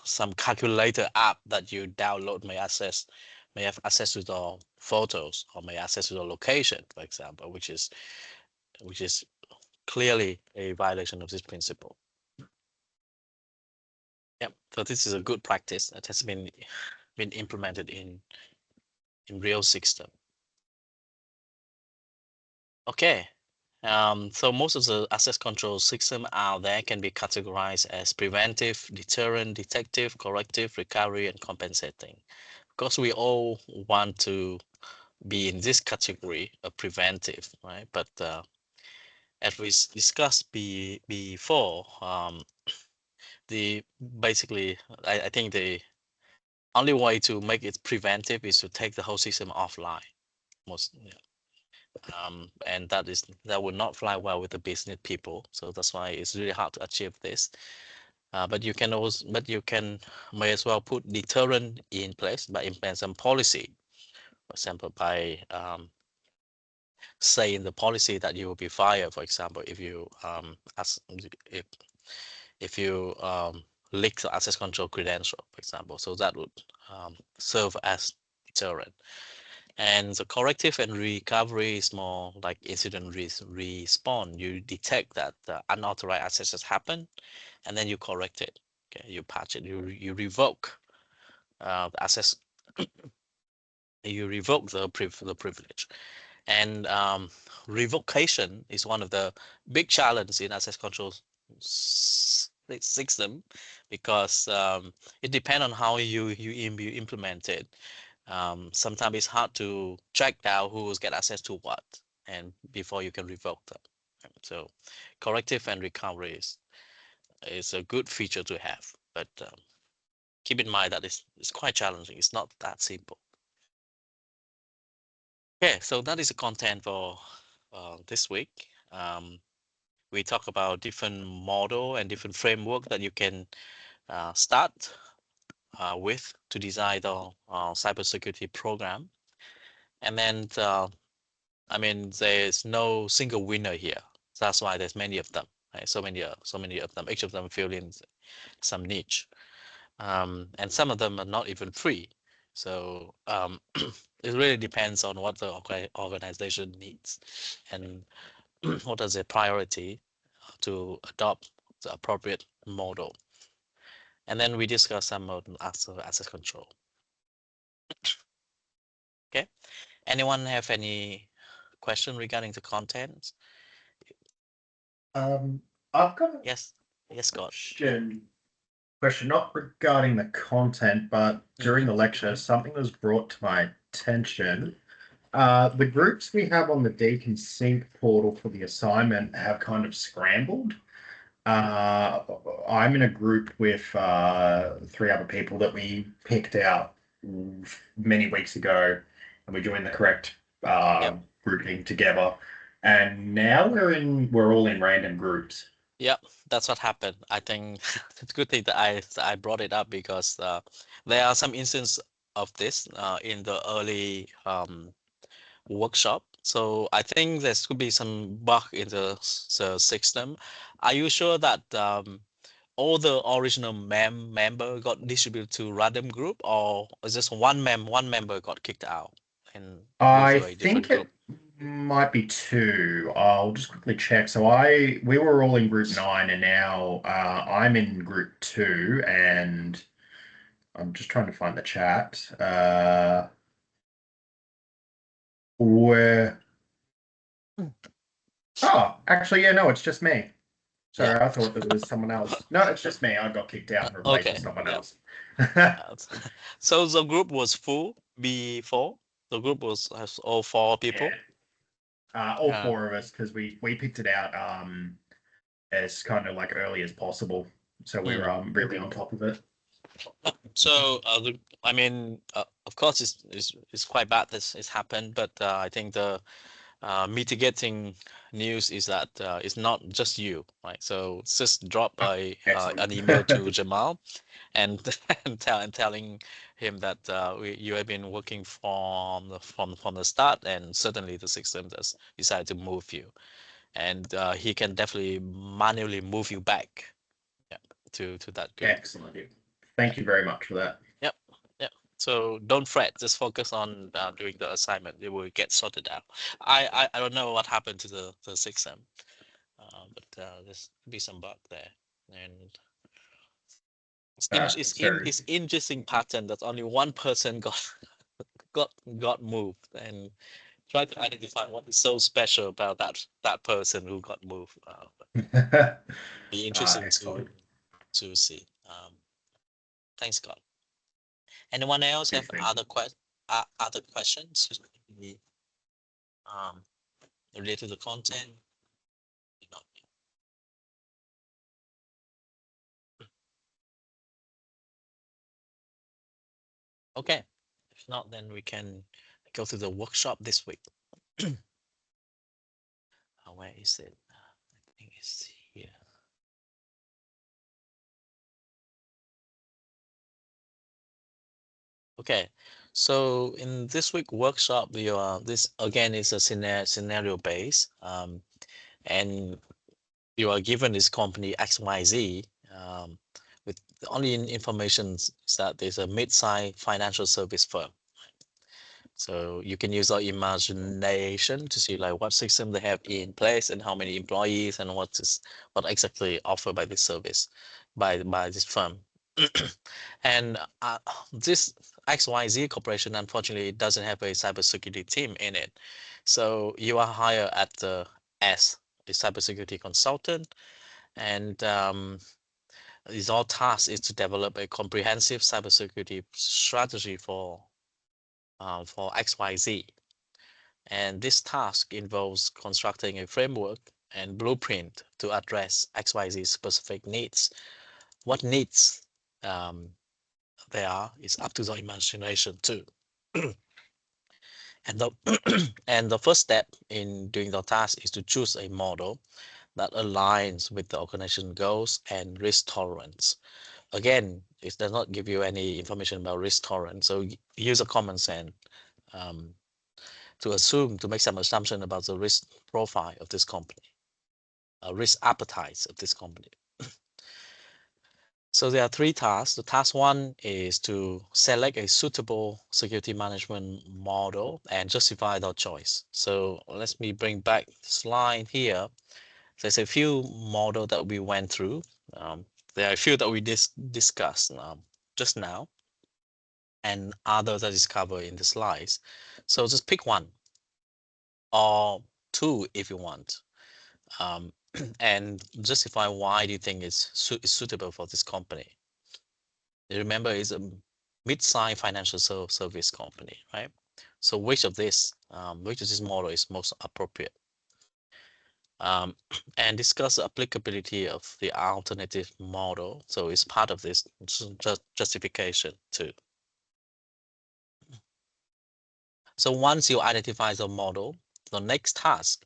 some calculator app that you download may have access to the photos or may access to the location, for example, which is clearly a violation of this principle. Yeah, so this is a good practice that has been implemented in real system. Okay. So most of the access control system out there can be categorized as preventive, deterrent, detective, corrective, recovery, and compensating. Of course, we all want to be in this category of preventive, right? But as we discussed before, the basically, I think only way to make it preventive is to take the whole system offline. Most, and that would not fly well with the business people. So that's why it's really hard to achieve this. But you can may as well put deterrent in place by implement some policy. For example, by say in the policy that you will be fired. For example, if you if if you leak the access control credential, for example, so that would serve as deterrent. And the corrective and recovery is more like incident response. You detect that unauthorized access has happened, and then you correct it. Okay, you patch it. You revoke the access. You revoke the privilege. And revocation is one of the big challenges in access control system, because it depends on how you implement it. Sometimes it's hard to track down who's get access to what, and before you can revoke them. So corrective and recovery is a good feature to have, but keep in mind that it's quite challenging. It's not that simple. Okay, so that is the content for this week. We talk about different model and different framework that you can start with to design the cybersecurity program. And then, I mean, there's no single winner here. That's why there's many of them, right? So many of them. Each of them fill in some niche, and some of them are not even free. So it really depends on what the organization needs and what is their priority to adopt the appropriate model. And then we discuss some of access control. Okay. Anyone have any question regarding the content? I've got a Yes. Yes, Scott. question not regarding the content, but during the lecture, something was brought to my attention. The groups we have on the Deacon Sync portal for the assignment have kind of scrambled. I'm in a group with 3 other people that we picked out many weeks ago, and we're doing the correct grouping together. And now we're all in random groups. Yep, that's what happened. I think it's a good thing that I brought it up, because there are some instances of this in the early workshop. So I think there could be some bug in the system. Are you sure that all the original member got distributed to random group, or is just one member got kicked out and moved I to a different think it group? might be 2. I'll just quickly check. So we were all in group 9, and now I'm in group 2, and I'm just trying to find the chat. Where? Oh, actually, yeah, no, it's just me. Sorry, Yeah. I thought that it was someone else. No, it's just me. I got kicked out and replaced Okay. with someone Yeah. else. So the group was full before. The group has all 4 people. All 4 of us, because we picked it out as kind of like early as possible, so we were really on top of it. So I mean, of course, it's quite bad this has happened, but I think the mitigating news is that it's not just you, right? So just drop an email to Jamal and telling him that you have been working from the start, and certainly the system has decided to move you, and he can definitely manually move you back, yeah, to that group. Excellent. Thank you very much for that. Yep. Yep. So don't fret. Just focus on doing the assignment. It will get sorted out. I don't know what happened to the system, but there's be some bug there, and it's interesting pattern that only one person got moved, and try to identify what is so special about that person who got moved. But be interesting to see. Thanks, Scott. Anyone else have other questions um, related to the content? Okay, if not, then we can go to the workshop this week. Where is it? I think it's here. Okay, so in this week workshop, this again is a scenario based, and you are given this company XYZ, with the only information is that there's a mid-sized financial service firm. So you can use our imagination to see like what system they have in place and how many employees and what exactly offered by this service by this firm. And this XYZ corporation, unfortunately, doesn't have a cybersecurity team in it. So you are hired at the as a cybersecurity consultant, and his all task is to develop a comprehensive cybersecurity strategy for XYZ. And this task involves constructing a framework and blueprint to address XYZ specific needs. What needs there are is up to the imagination too. And the and the first step in doing the task is to choose a model that aligns with the organization goals and risk tolerance. Again, it does not give you any information about risk tolerance, so use a common sense um, to make some assumption about the risk profile of this company, risk appetite of this company. So there are three tasks. The task one is to select a suitable security management model and justify their choice. So let me bring back the slide here. There's a few model that we went through. There are a few that we discussed just now, and others that is covered in the slides. So just pick one or two if you want, and justify why do you think it's suitable for this company. Remember, it's a mid-sized financial service company, right? So which of this model is most appropriate? And discuss the applicability of the alternative model. So it's part of this justification too. So once you identify the model, the next task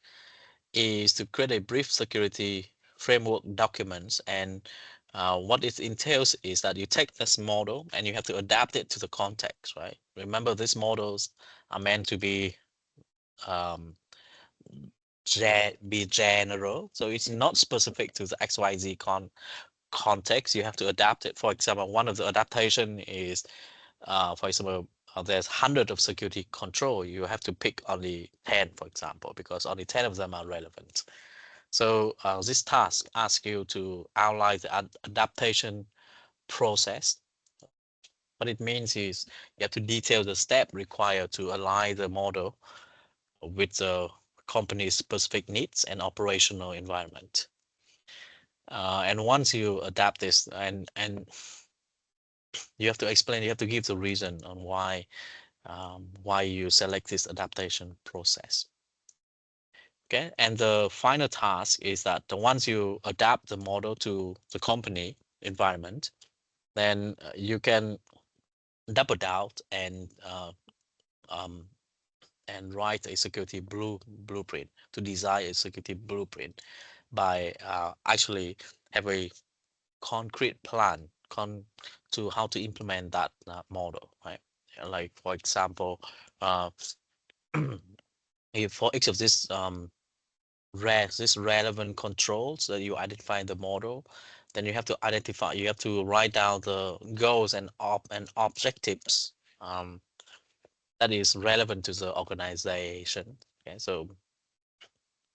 is to create a brief security framework documents. And what it entails is that you take this model and you have to adapt it to the context, right? Remember, these models are meant to be general, so it's not specific to the XYZ context. You have to adapt it. For example, one of the adaptation is, for example, there's 100 of security control. You have to pick only 10, for example, because only 10 of them are relevant. So this task asks you to outline the adaptation process. What it means is you have to detail the step required to align the model with the company's specific needs and operational environment. And once you adapt this, and you have to explain, you have to give the reason on why you select this adaptation process. Okay, and the final task is that once you adapt the model to the company environment, then you can double down um, and write a security blueprint, to design a security blueprint by actually have a concrete plan to how to implement that model, right? Like for example, uh, if for each of these this relevant controls that you identify in the model, then you have to write down the goals and objectives that is relevant to the organization. Okay, so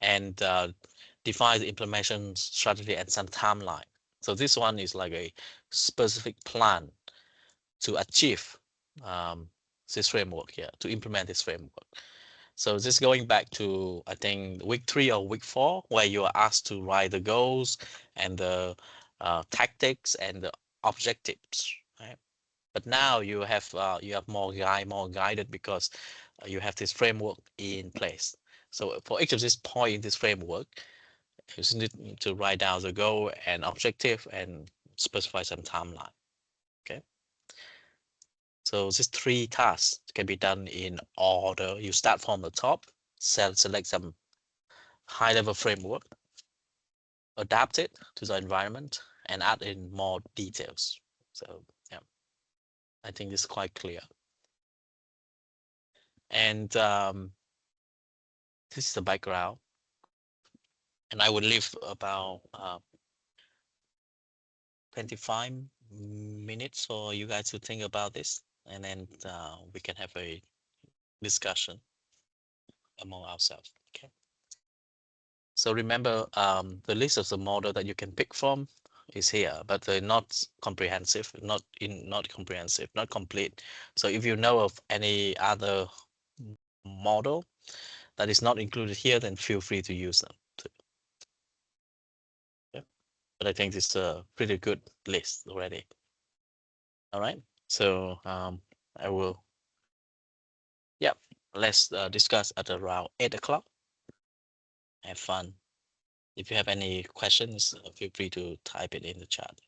and define the implementation strategy and some timeline. So this one is like a specific plan to achieve this framework here, to implement this framework. So this is going back to, I think, week 3 or week 4, where you are asked to write the goals and the tactics and the objectives, right? But now you have more guided, because you have this framework in place. So for each of these points in this framework, you just need to write down the goal and objective and specify some timeline. Okay. So these 3 tasks can be done in order. You start from the top, select some high-level framework, adapt it to the environment, and add in more details. So yeah, I think it's quite clear. And this is the background. And I will leave about 25 minutes for you guys to think about this, and then we can have a discussion among ourselves. Okay. So remember, the list of the model that you can pick from is here, but they're not comprehensive, not comprehensive, not complete. So if you know of any other model that is not included here, then feel free to use them too. Yeah. But I think it's a pretty good list already. All right. So I will. Yeah. Let's discuss at around 8 o'clock. Have fun. If you have any questions, feel free to type it in the chat.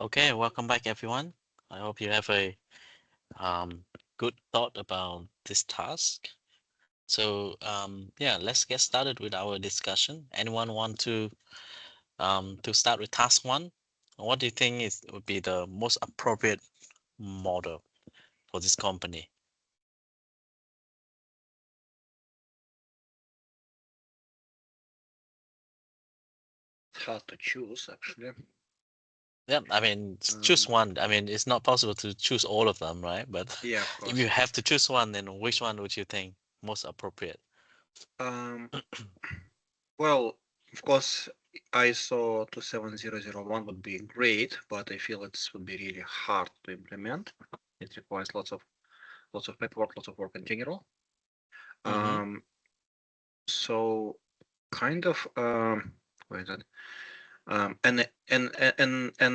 Okay, welcome back, everyone. I hope you have a good thought about this task. So yeah, let's get started with our discussion. Anyone want to start with task one? What do you think is would be the most appropriate model for this company? It's hard to choose actually. Yeah, I mean, choose Um, one. I mean, it's not possible to choose all of them, right? But yeah, of if you course. have to choose one, then which one would you think most appropriate? Um, well, of course, ISO 27001 would be great, but I feel it would be really hard to implement. It requires lots of paperwork, lots of work in general. Mm-hmm. Um, so kind of what is that? An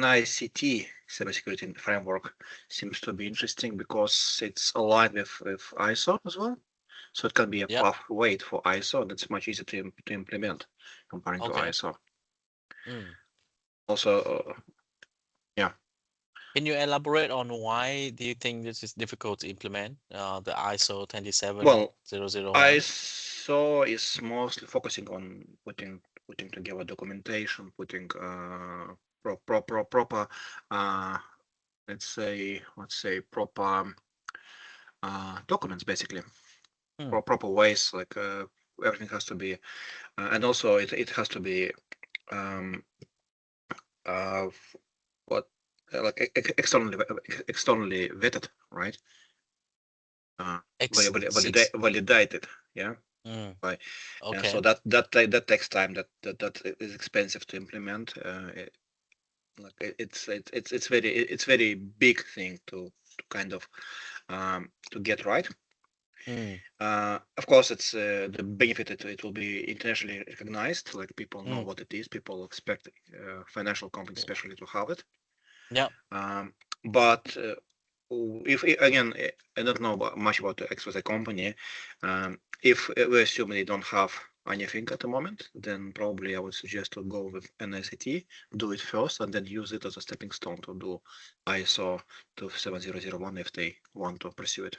ICT cybersecurity framework seems to be interesting because it's aligned with ISO as well. So it can be a Yep. pathway for ISO, and it's much easier to implement comparing to Okay. ISO. Mm. Also, yeah. Can you elaborate on why do you think this is difficult to implement? The ISO Well, 27001. ISO is mostly focusing on putting together documentation, putting proper let's say proper documents basically, Hmm. proper ways like everything has to be and also it has to be um uh what like externally vetted, right? uh validated, yeah. Mm. Right. And Okay. so that takes time, that is expensive to implement. Like it's very big thing to kind of to get right. Mm. Of course, it's the benefit, it will be internationally recognized. Like people know Mm. what it is. People expect financial companies, especially, to have it. Yeah. Um, but if again, I don't know much about the XYZ company. If we assume they don't have anything at the moment, then probably I would suggest to go with an SIT, do it first, and then use it as a stepping stone to do ISO 27001 if they want to pursue it.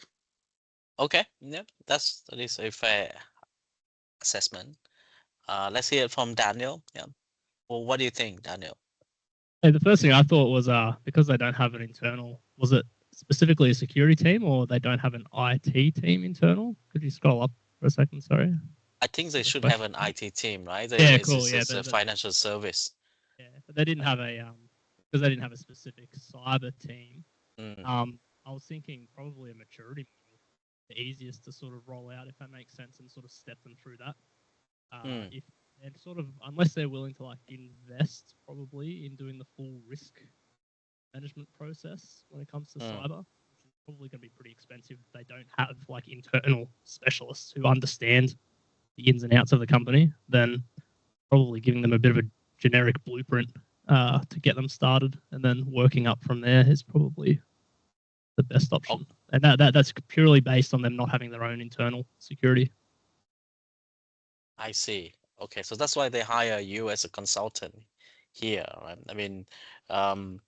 Okay. Yeah. That is a fair assessment. Let's hear it from Daniel. Yeah. Well, what do you think, Daniel? Hey, the first thing I thought was because they don't have an internal, was it specifically a security team or they don't have an IT team internal? Could you scroll up for a second? Sorry. I think they The should have question. an IT team, right? Yeah, It's cool. just Yeah, it's a financial service, yeah, but they didn't right? have a because they didn't have a specific cyber team. Mm. I was thinking probably a maturity model, the easiest to sort of roll out if that makes sense, and sort of step them through that. Mm. If and sort of unless they're willing to like invest probably in doing the full risk management process when it comes to Mm. cyber, which is probably going to be pretty expensive if they don't have like internal specialists who understand the ins and outs of the company, then probably giving them a bit of a generic blueprint to get them started and then working up from there is probably the best Oh, option. And that's purely based on them not having their own internal security. I see. Okay, so that's why they hire you as a consultant here, right? I mean, um,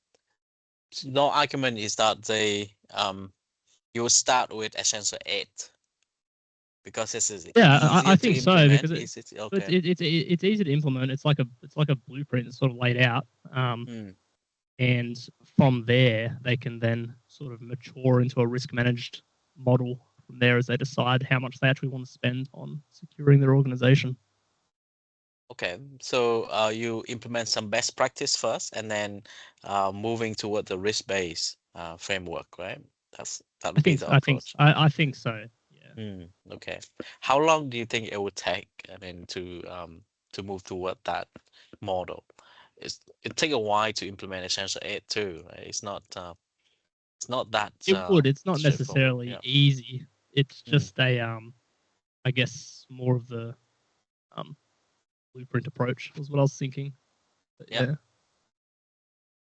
no argument is that you will start with Essential 8 because this is Yeah, easier I to think so implement. because Is it it's okay? it's easy to implement. It's like a blueprint that's sort of laid out. Mm. And from there they can then sort of mature into a risk managed model from there as they decide how much they actually want to spend on securing their organization. Okay, so you implement some best practice first, and then moving toward the risk-based framework, right? That would be the approach. I think so. Yeah. Mm, okay. How long do you think it would take, I mean, to move toward that model? It take a while to implement Essential 8 too, right? It's not that It would. It's not straightforward. necessarily Yeah. easy. It's Mm, just a I guess more of the um blueprint approach was what I was thinking. But yeah, yeah.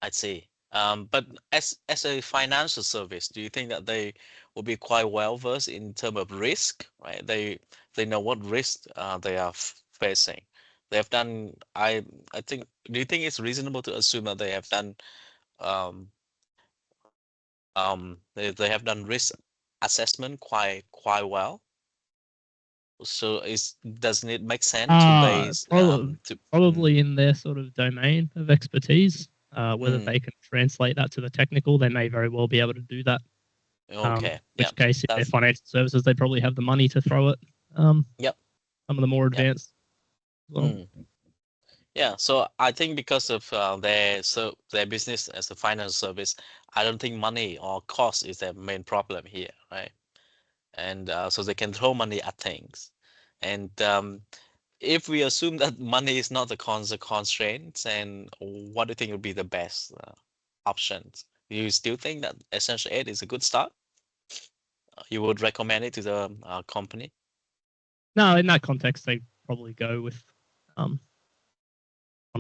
I see. But as a financial service, do you think that they will be quite well versed in terms of risk, right? They know what risk they are facing. They have done. I think. Do you think it's reasonable to assume that they have done they have done risk assessment quite well. So doesn't it make sense to base to Probably in their sort of domain of expertise. Whether mm, they can translate that to the technical, they may very well be able to do that. okay, Which case, if they're that's financial services, they probably have the money to throw it. yep, Some of the more yep. advanced. Well. Yeah, so I think because of their business as a financial service, I don't think money or cost is their main problem here, right? And so they can throw money at things. And if we assume that money is not the constraint, then what do you think would be the best options? Do you still think that Essential 8 is a good start? You would recommend it to the company? No, in that context, they probably go with one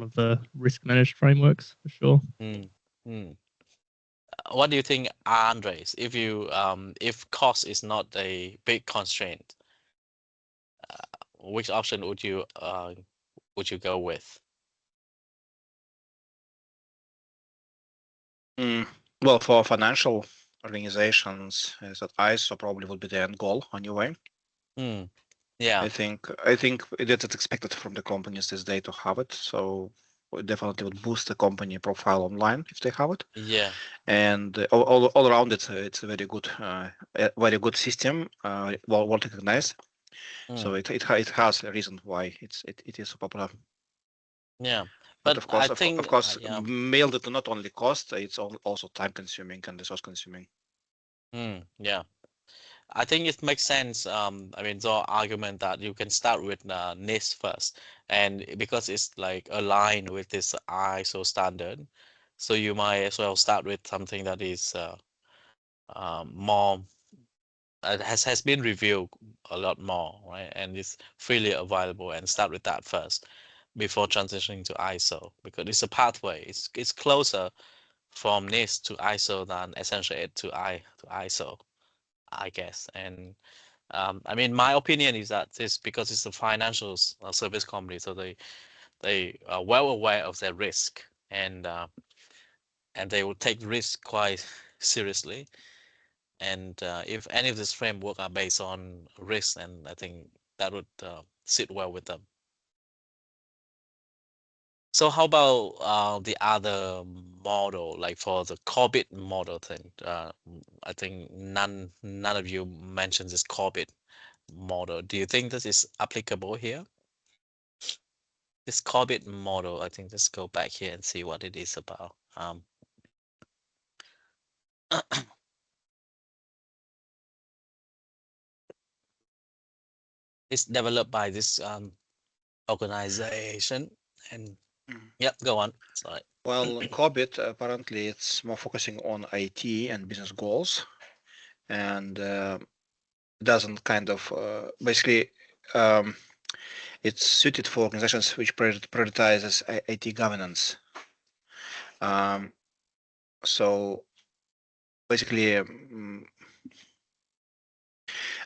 of the risk managed frameworks for sure. Mm, mm. What do you think, Andres? If cost is not a big constraint, which option would you go with? Well, for financial organizations, that ISO probably would be the end goal anyway. Yeah. I think that it's expected from the companies this day to have it. So it definitely would boost the company profile online if they have it. Yeah. And all around it's a very good system, well recognized. So it has a reason why it is so popular. Yeah. But But of course, I think yeah. mailed it not only cost, it's also time consuming and resource consuming. Yeah. I think it makes sense. I mean, the argument that you can start with NIST first, and because it's like aligned with this ISO standard, so you might as well start with something that is more has been reviewed a lot more, right? And it's freely available, and start with that first before transitioning to ISO, because it's a pathway. It's closer from NIST to ISO than Essential 8 to ISO, I guess. And I mean, my opinion is that it's because it's a financial service company, so they are well aware of their risk, and they will take risk quite seriously. And if any of this framework are based on risk, and I think that would sit well with them. So how about the other model, like for the Corbett model thing? I think none of you mentioned this Corbett model. Do you think this is applicable here? This Corbett model, I think let's go back here and see what it is about. It's developed by this organization, and yep, go on. Sorry. Well, Corbett apparently it's more focusing on IT and business goals, and doesn't kind of basically it's suited for organizations which prioritizes IT governance. So basically,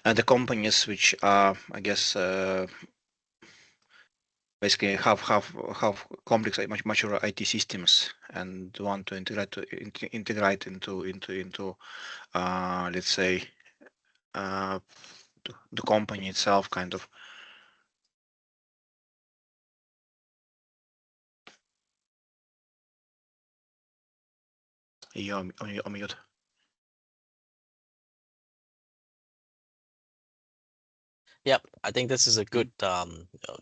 and the companies which are, I guess, basically have complex, much mature IT systems and want to integrate into let's say the company itself, kind of. You're on mute. Yep, I think this is a good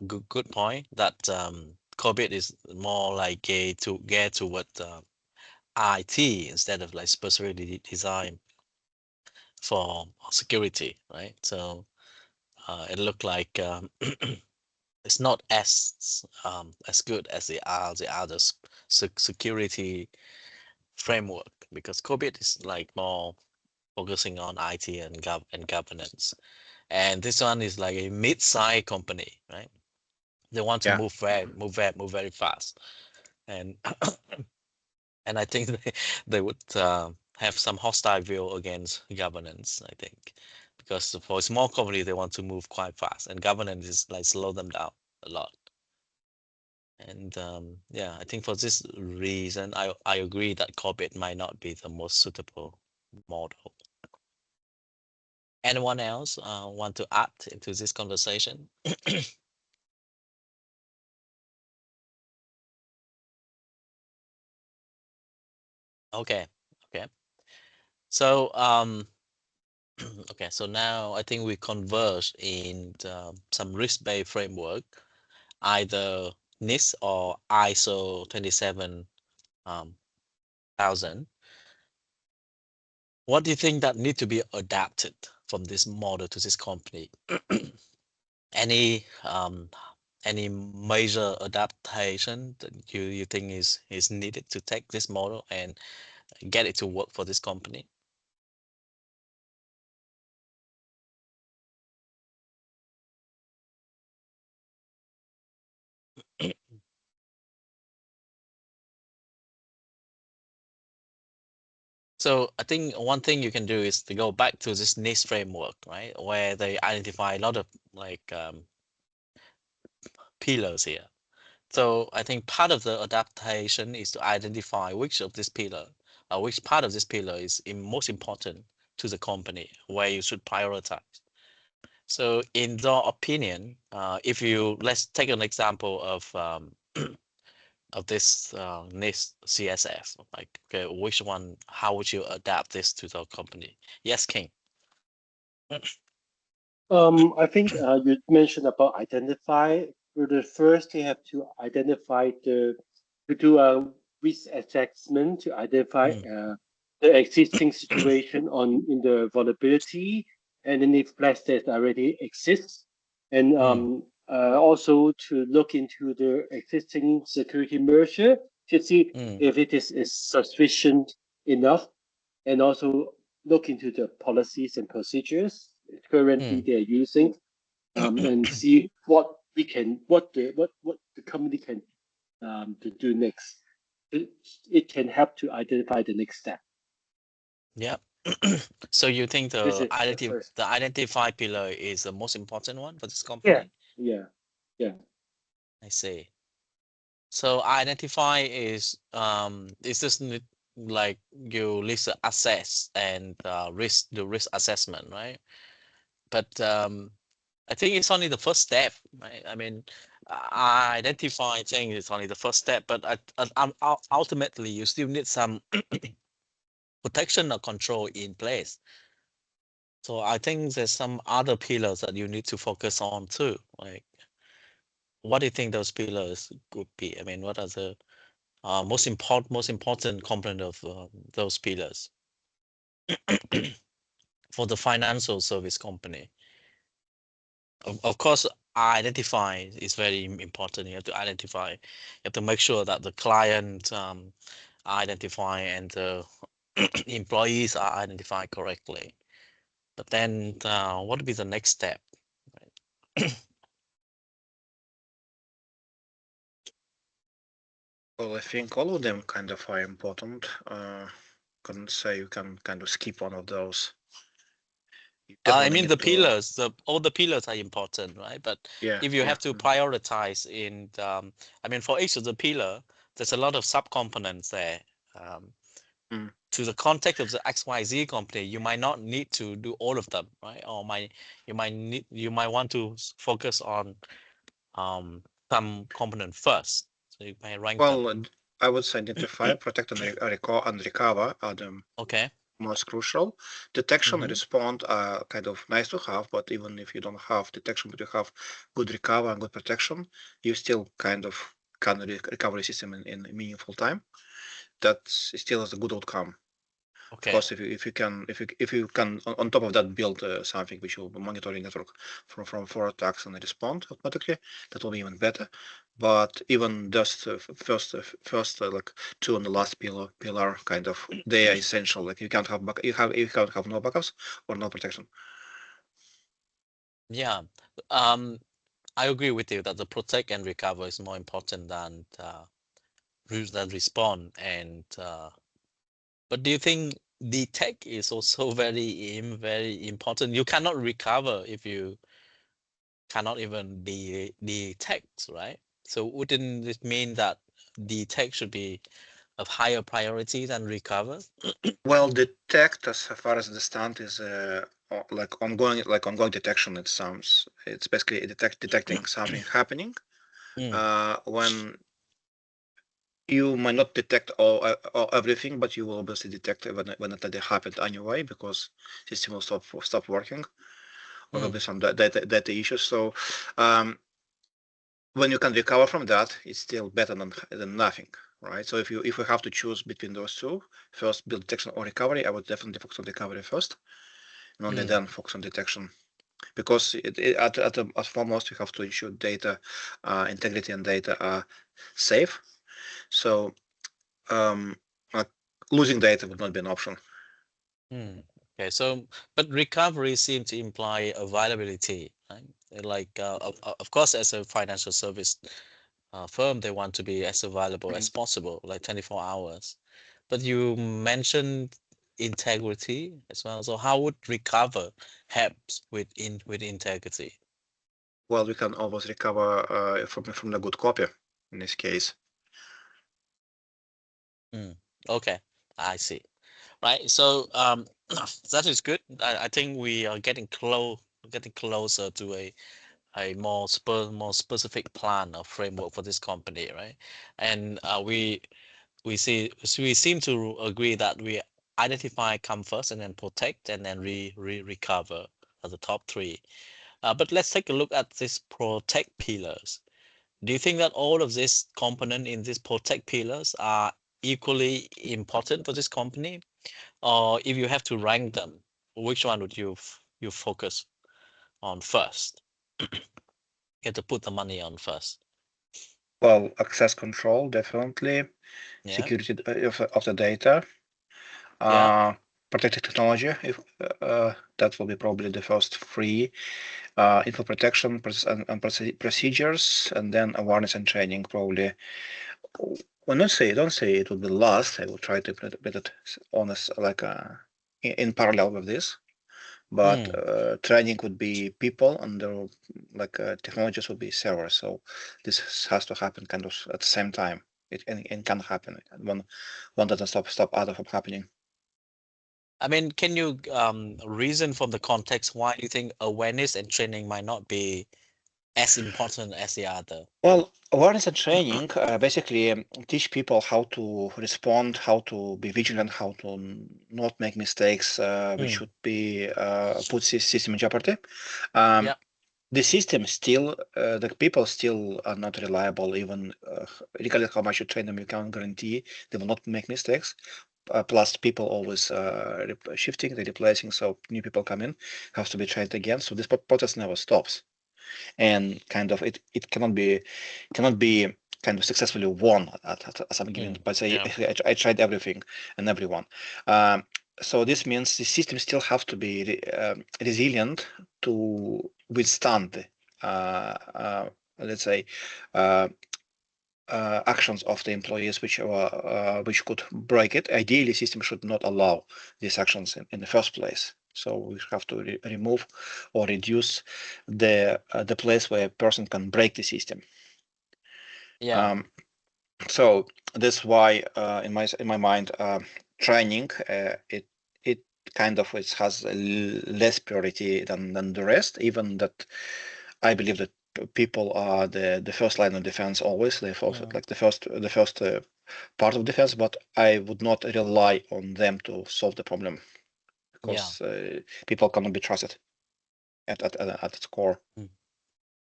good point that Corbett is more like a to get toward IT instead of like specifically design for security, right? So it looked like it's not as good as the other security framework, because Corbett is like more focusing on IT and governance, and this one is like a mid-sized company, right? They want to Yeah. move very fast, and and I think they would have some hostile view against governance. I think because for a small company they want to move quite fast, and governance is like slow them down a lot. And yeah, I think for this reason, I agree that Corbett might not be the most suitable model. Anyone else want to add into this conversation? Okay, okay. So okay, so now I think we converge in some risk-based framework, either NIST or ISO 27000. What do you think that need to be adapted from this model to this company? Any major adaptation that you think is needed to take this model and get it to work for this company? So I think one thing you can do is to go back to this NIST framework, right, where they identify a lot of like pillars here. So I think part of the adaptation is to identify which of this pillar, which part of this pillar is most important to the company, where you should prioritize. So in your opinion, if you let's take an example of this NIST CSF, like okay, which one, how would you adapt this to the company? Yes, King. I think you mentioned about identify. For the first, you have to identify to do a risk assessment to identify Mm, the existing situation on in the vulnerability, and then if flash that already exists, and mm, also to look into the existing security measure to see mm, if is sufficient enough, and also look into the policies and procedures currently mm. they're using, and see what the company can to do next. It can help to identify the next step. Yeah. So you think This is the first. the identify pillar is the most important one for this Yeah, company? yeah, yeah. I see. So identify is this like you list assess and risk assessment, right? But I think it's only the first step, right? I mean, identify thing is only the first step, but ultimately you still need some protection or control in place. So I think there's some other pillars that you need to focus on too. Like, what do you think those pillars could be? I mean, what are the most important component of those pillars for the financial service company? Of course, identify is very important. You have to identify. You have to make sure that the client identify and the employees are identified correctly. But then, what would be the next step? Well, I think all of them kind of are important. Couldn't say you can kind of skip one of those. You I definitely mean, need the to, pillars, all the pillars are important, right? But yeah, if you yeah. have to prioritize in, I mean, for each of the pillar, there's a lot of subcomponents there. Um, Mm. to the context of the XYZ company, you might not need to do all of them, right? Or you might want to focus on some component first. So you might rank them. Well, I would say identify, protect, and, and recover are the Okay. most crucial. Detection and Mm-hmm. respond are kind of nice to have, but even if you don't have detection, but you have good recover and good protection, you still kind of can recover the system in a meaningful time. That still is a good outcome. Of Okay. course, if you can on top of that build something which will monitor the network from for attacks and respond automatically, that will be even better. But even just first like two on the last pillar kind of they are essential. Like you can't have you can't have no backups or no protection. Yeah. I agree with you that the protect and recover is more important than than respond. And but do you think detect is also very important? You cannot recover if you cannot even detect, right? So wouldn't it mean that detect should be of higher priority than recover? Well, detect, as far as I understand, is like ongoing detection. It's basically detecting something happening. When you might not detect all everything, but you will obviously detect when it happened anyway, because system will stop working, or there'll be some data issues. So when you can recover from that, it's still better than nothing, right? So if we have to choose between those two, first build detection or recovery, I would definitely focus on recovery first, and only then focus on detection, because at foremost we have to ensure data integrity and data are safe. So losing data would not be an option. Okay, so but recovery seems to imply availability, right? Like, of course, as a financial service firm, they want to be as available as possible, like 24 hours. But you mentioned integrity as well. So how would recover help with integrity? Well, we can always recover from the good copy in this case. Okay, I see. Right. So that is good. I think we are getting closer to a more specific plan or framework for this company, right? And we seem to agree that we identify, come first, and then protect, and then recover as the top three. But let's take a look at this protect pillars. Do you think that all of these components in these protect pillars are equally important for this company? Or if you have to rank them, which one would you focus on first? You have to put the money on first. Well, access control, definitely. Yeah. Security of the data. Yeah. Protected technology, if that will be probably the first three. Info protection and procedures, and then awareness and training probably. Well, don't say it would be last. I will try to put it honest, like in parallel with this. But training would be people, and technologies would be servers. So this has to happen kind of at the same time. It can happen. One doesn't stop other from happening. I mean, can you reason from the context why you think awareness and training might not be as important as the other? Well, awareness and training basically teach people how to respond, how to be vigilant, how to not make mistakes, which would be put system in jeopardy. Yeah. The system still, the people still are not reliable. Even regardless how much you train them, you can't guarantee they will not make mistakes. Plus, people always shifting, they're replacing, so new people come in, has to be trained again. So this process never stops, and kind of it cannot be kind of successfully won at some given. But say Yeah. I tried everything and everyone. So this means the system still have to be resilient to withstand, let's say, actions of the employees which could break it. Ideally, system should not allow these actions in the first place. So we have to remove or reduce the place where a person can break the system. Yeah. So that's why in my mind, training it kind of has less priority than the rest. Even that, I believe that people are the first line of defense always. They're also like the first part of defense, but I would not rely on them to solve the problem, Yeah. because people cannot be trusted at its core.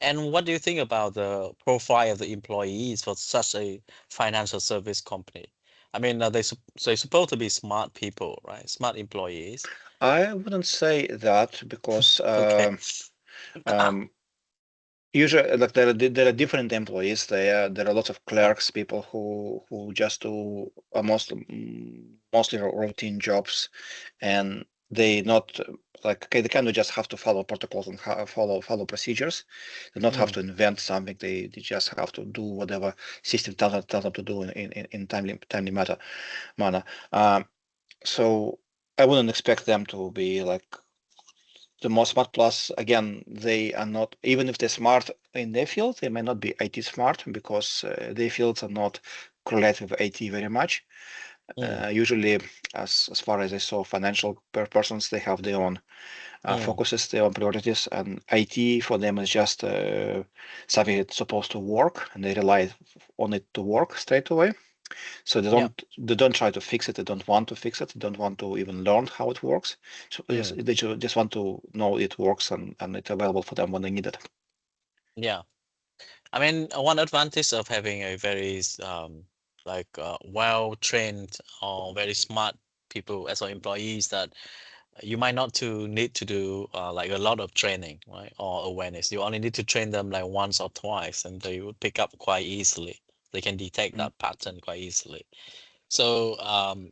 And what do you think about the profile of the employees for such a financial service company? I mean, they're supposed to be smart people, right? Smart employees. I wouldn't say that, because Okay. usually, like there are different employees. There are lots of clerks, people who just do mostly routine jobs, and they not like, okay, they kind of just have to follow protocols and follow procedures. They not have to invent something. They just have to do whatever system tells them to do in timely manner. So I wouldn't expect them to be like the most smart plus, again, they are not, even if they're smart in their field, they may not be IT smart because their fields are not correlated with IT very much. Usually, as far as I saw, financial persons, they have their own focuses, their own priorities, and IT for them is just something that's supposed to work, and they rely on it to work straight away. So they don't try to fix it. They don't want to fix it. They don't want to even learn how it works. So they just want to know it works and it's available for them when they need it. Yeah. I mean, one advantage of having a very well-trained or very smart people as our employees that you might not to need to do like a lot of training, right? Or awareness. You only need to train them like once or twice, and they would pick up quite easily. They can detect that pattern quite easily. So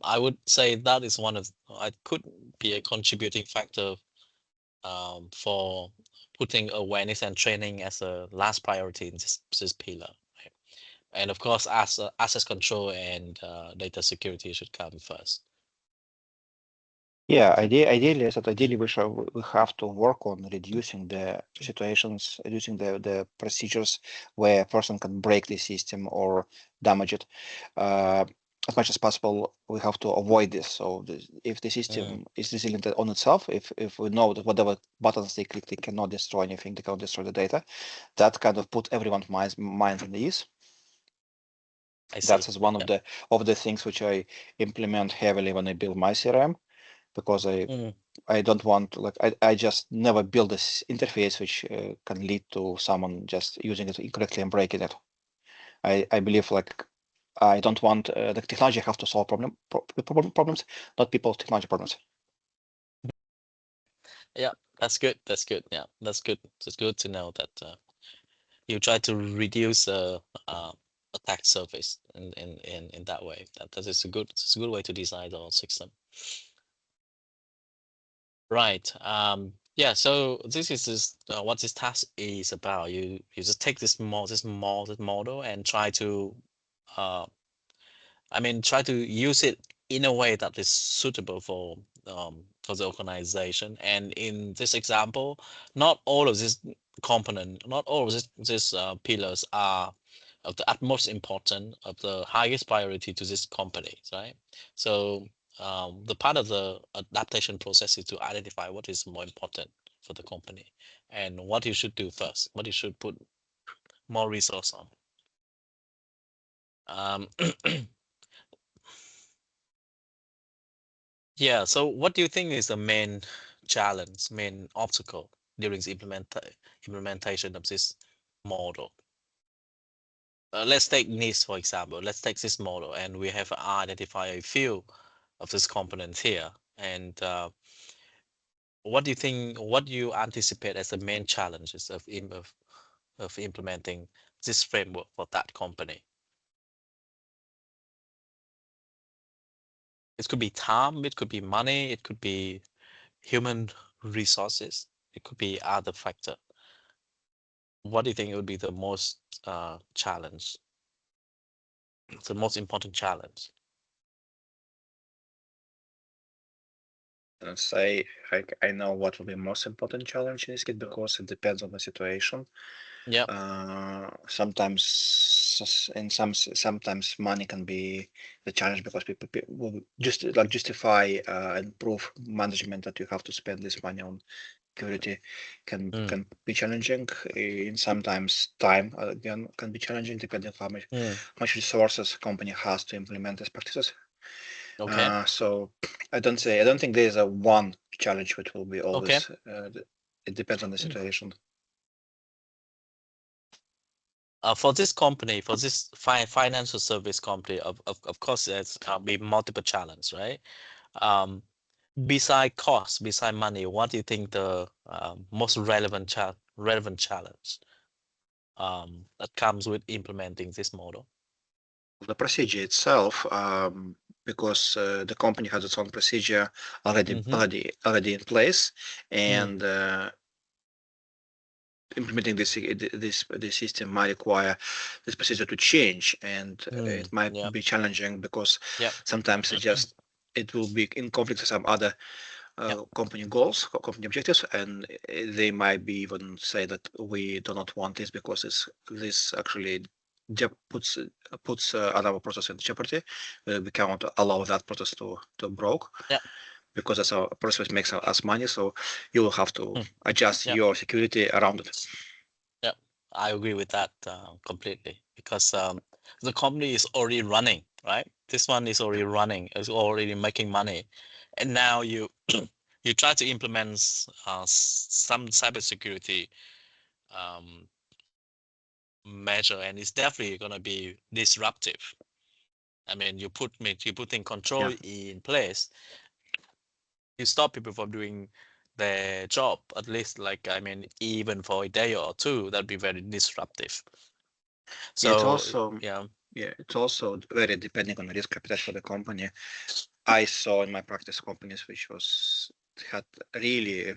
I would say that is one of I could be a contributing factor for putting awareness and training as a last priority in this pillar. Right? And of course, access control and data security should come first. Yeah, ideally, I said ideally we have to work on reducing the situations, reducing the procedures where a person can break the system or damage it. As much as possible, we have to avoid this. So if the system is resilient on itself, if we know that whatever buttons they click, they cannot destroy anything, they cannot destroy the data, that kind of put everyone's minds at ease. That's one of the things which I implement heavily when I build my CRM. Because I don't want I just never build this interface which can lead to someone just using it incorrectly and breaking it. I believe I don't want the technology have to solve problems, not people's technology problems. Yeah, that's good. That's good. Yeah, that's good. It's good to know that you try to reduce attack surface in that way. That is a good way to design the system. Right. Yeah. So this is what this task is about. You just take this model and try to try to use it in a way that is suitable for the organization. And in this example, not all of this not all of these pillars are of the utmost important, of the highest priority to this company, right? So the part of the adaptation process is to identify what is more important for the company and what you should do first, what you should put more resource on. Yeah, so what do you think is the main challenge, main obstacle during the implementation of this model? Let's take NIST, for example. Let's take this model, and we have identified a few of these components here. And what do you think, what do you anticipate as the main challenges of implementing this framework for that company? It could be time, it could be money, it could be human resources, it could be other factor. What do you think would be the most challenge, the most important challenge? Let's say I know what will be most important challenge in this case because it depends on the situation. Yeah. Sometimes money can be the challenge because people will just like justify and prove management that you have to spend this money on security can be challenging. In sometimes time again can be challenging depending on how much resources company has to implement these practices. Okay. So I don't think there is a one challenge which will be always. It depends on the situation. For this company, for this financial service company, of course, there's be multiple challenges, right? Beside cost, beside money, what do you think the most relevant challenge that comes with implementing this model? The procedure itself, because the company has its own procedure already in place, and implementing this system might require this procedure to change, and it might be challenging because sometimes it will be in conflict with some other company goals, company objectives, and they might be even say that we do not want this because this actually puts another process in jeopardy. We cannot allow that process to broke. Yeah. Because that's a process which makes us money, so you will have to adjust Yeah. your security around it. Yeah, I agree with that completely because the company is already running, right? This one is already running, is already making money, and now you you try to implement some cybersecurity um, measure, and it's definitely going to be disruptive. I mean, you putting control in place, you stop people from doing their job, at least like, I mean, even for a day or two, that'd be very disruptive. Yeah, it's So also yeah, it's also very depending on the risk appetite for the company. I saw in my practice companies which had really, I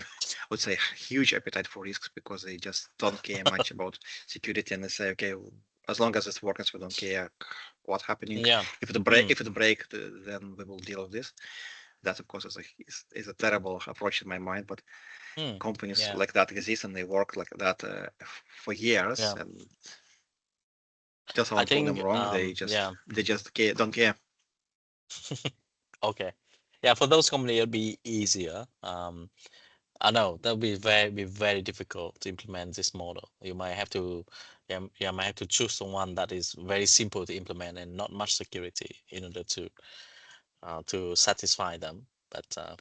would say, huge appetite for risks because they just don't care much about security, and they say, okay, as long as it's working, we don't care what's happening. yeah, If it break, then we will deal with this. That, of course, is a terrible approach in my mind, but companies yeah, like that exist and they work like that for years, yeah. and just I someone prove them think wrong, yeah. they just don't care. Okay. Yeah, for those companies it'll be easier. I know that'll be very difficult to implement this model. You might have to might have to choose someone that is very simple to implement and not much security in order to satisfy them. But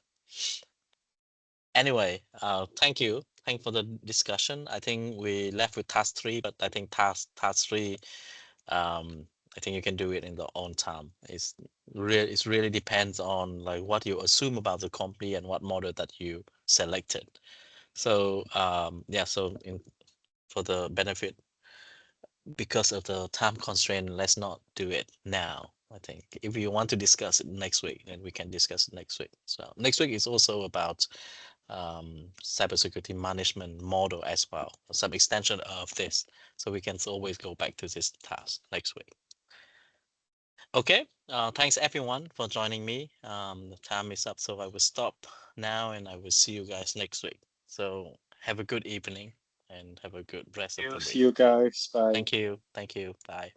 anyway, thank you. Thank for the discussion. I think we left with task 3, but I think task 3 I think you can do it in the own time. It's really depends on like what you assume about the company and what model that you selected. So yeah, so for the benefit, because of the time constraint, let's not do it now. I think if you want to discuss it next week, then we can discuss it next week. So next week is also about cybersecurity management model as well, some extension of this. So we can always go back to this task next week. Okay, thanks everyone for joining me. The time is up, so I will stop now and I will see you guys next week. So have a good evening and have a good rest of the See week. you guys. Bye. Thank you. Thank you. Bye.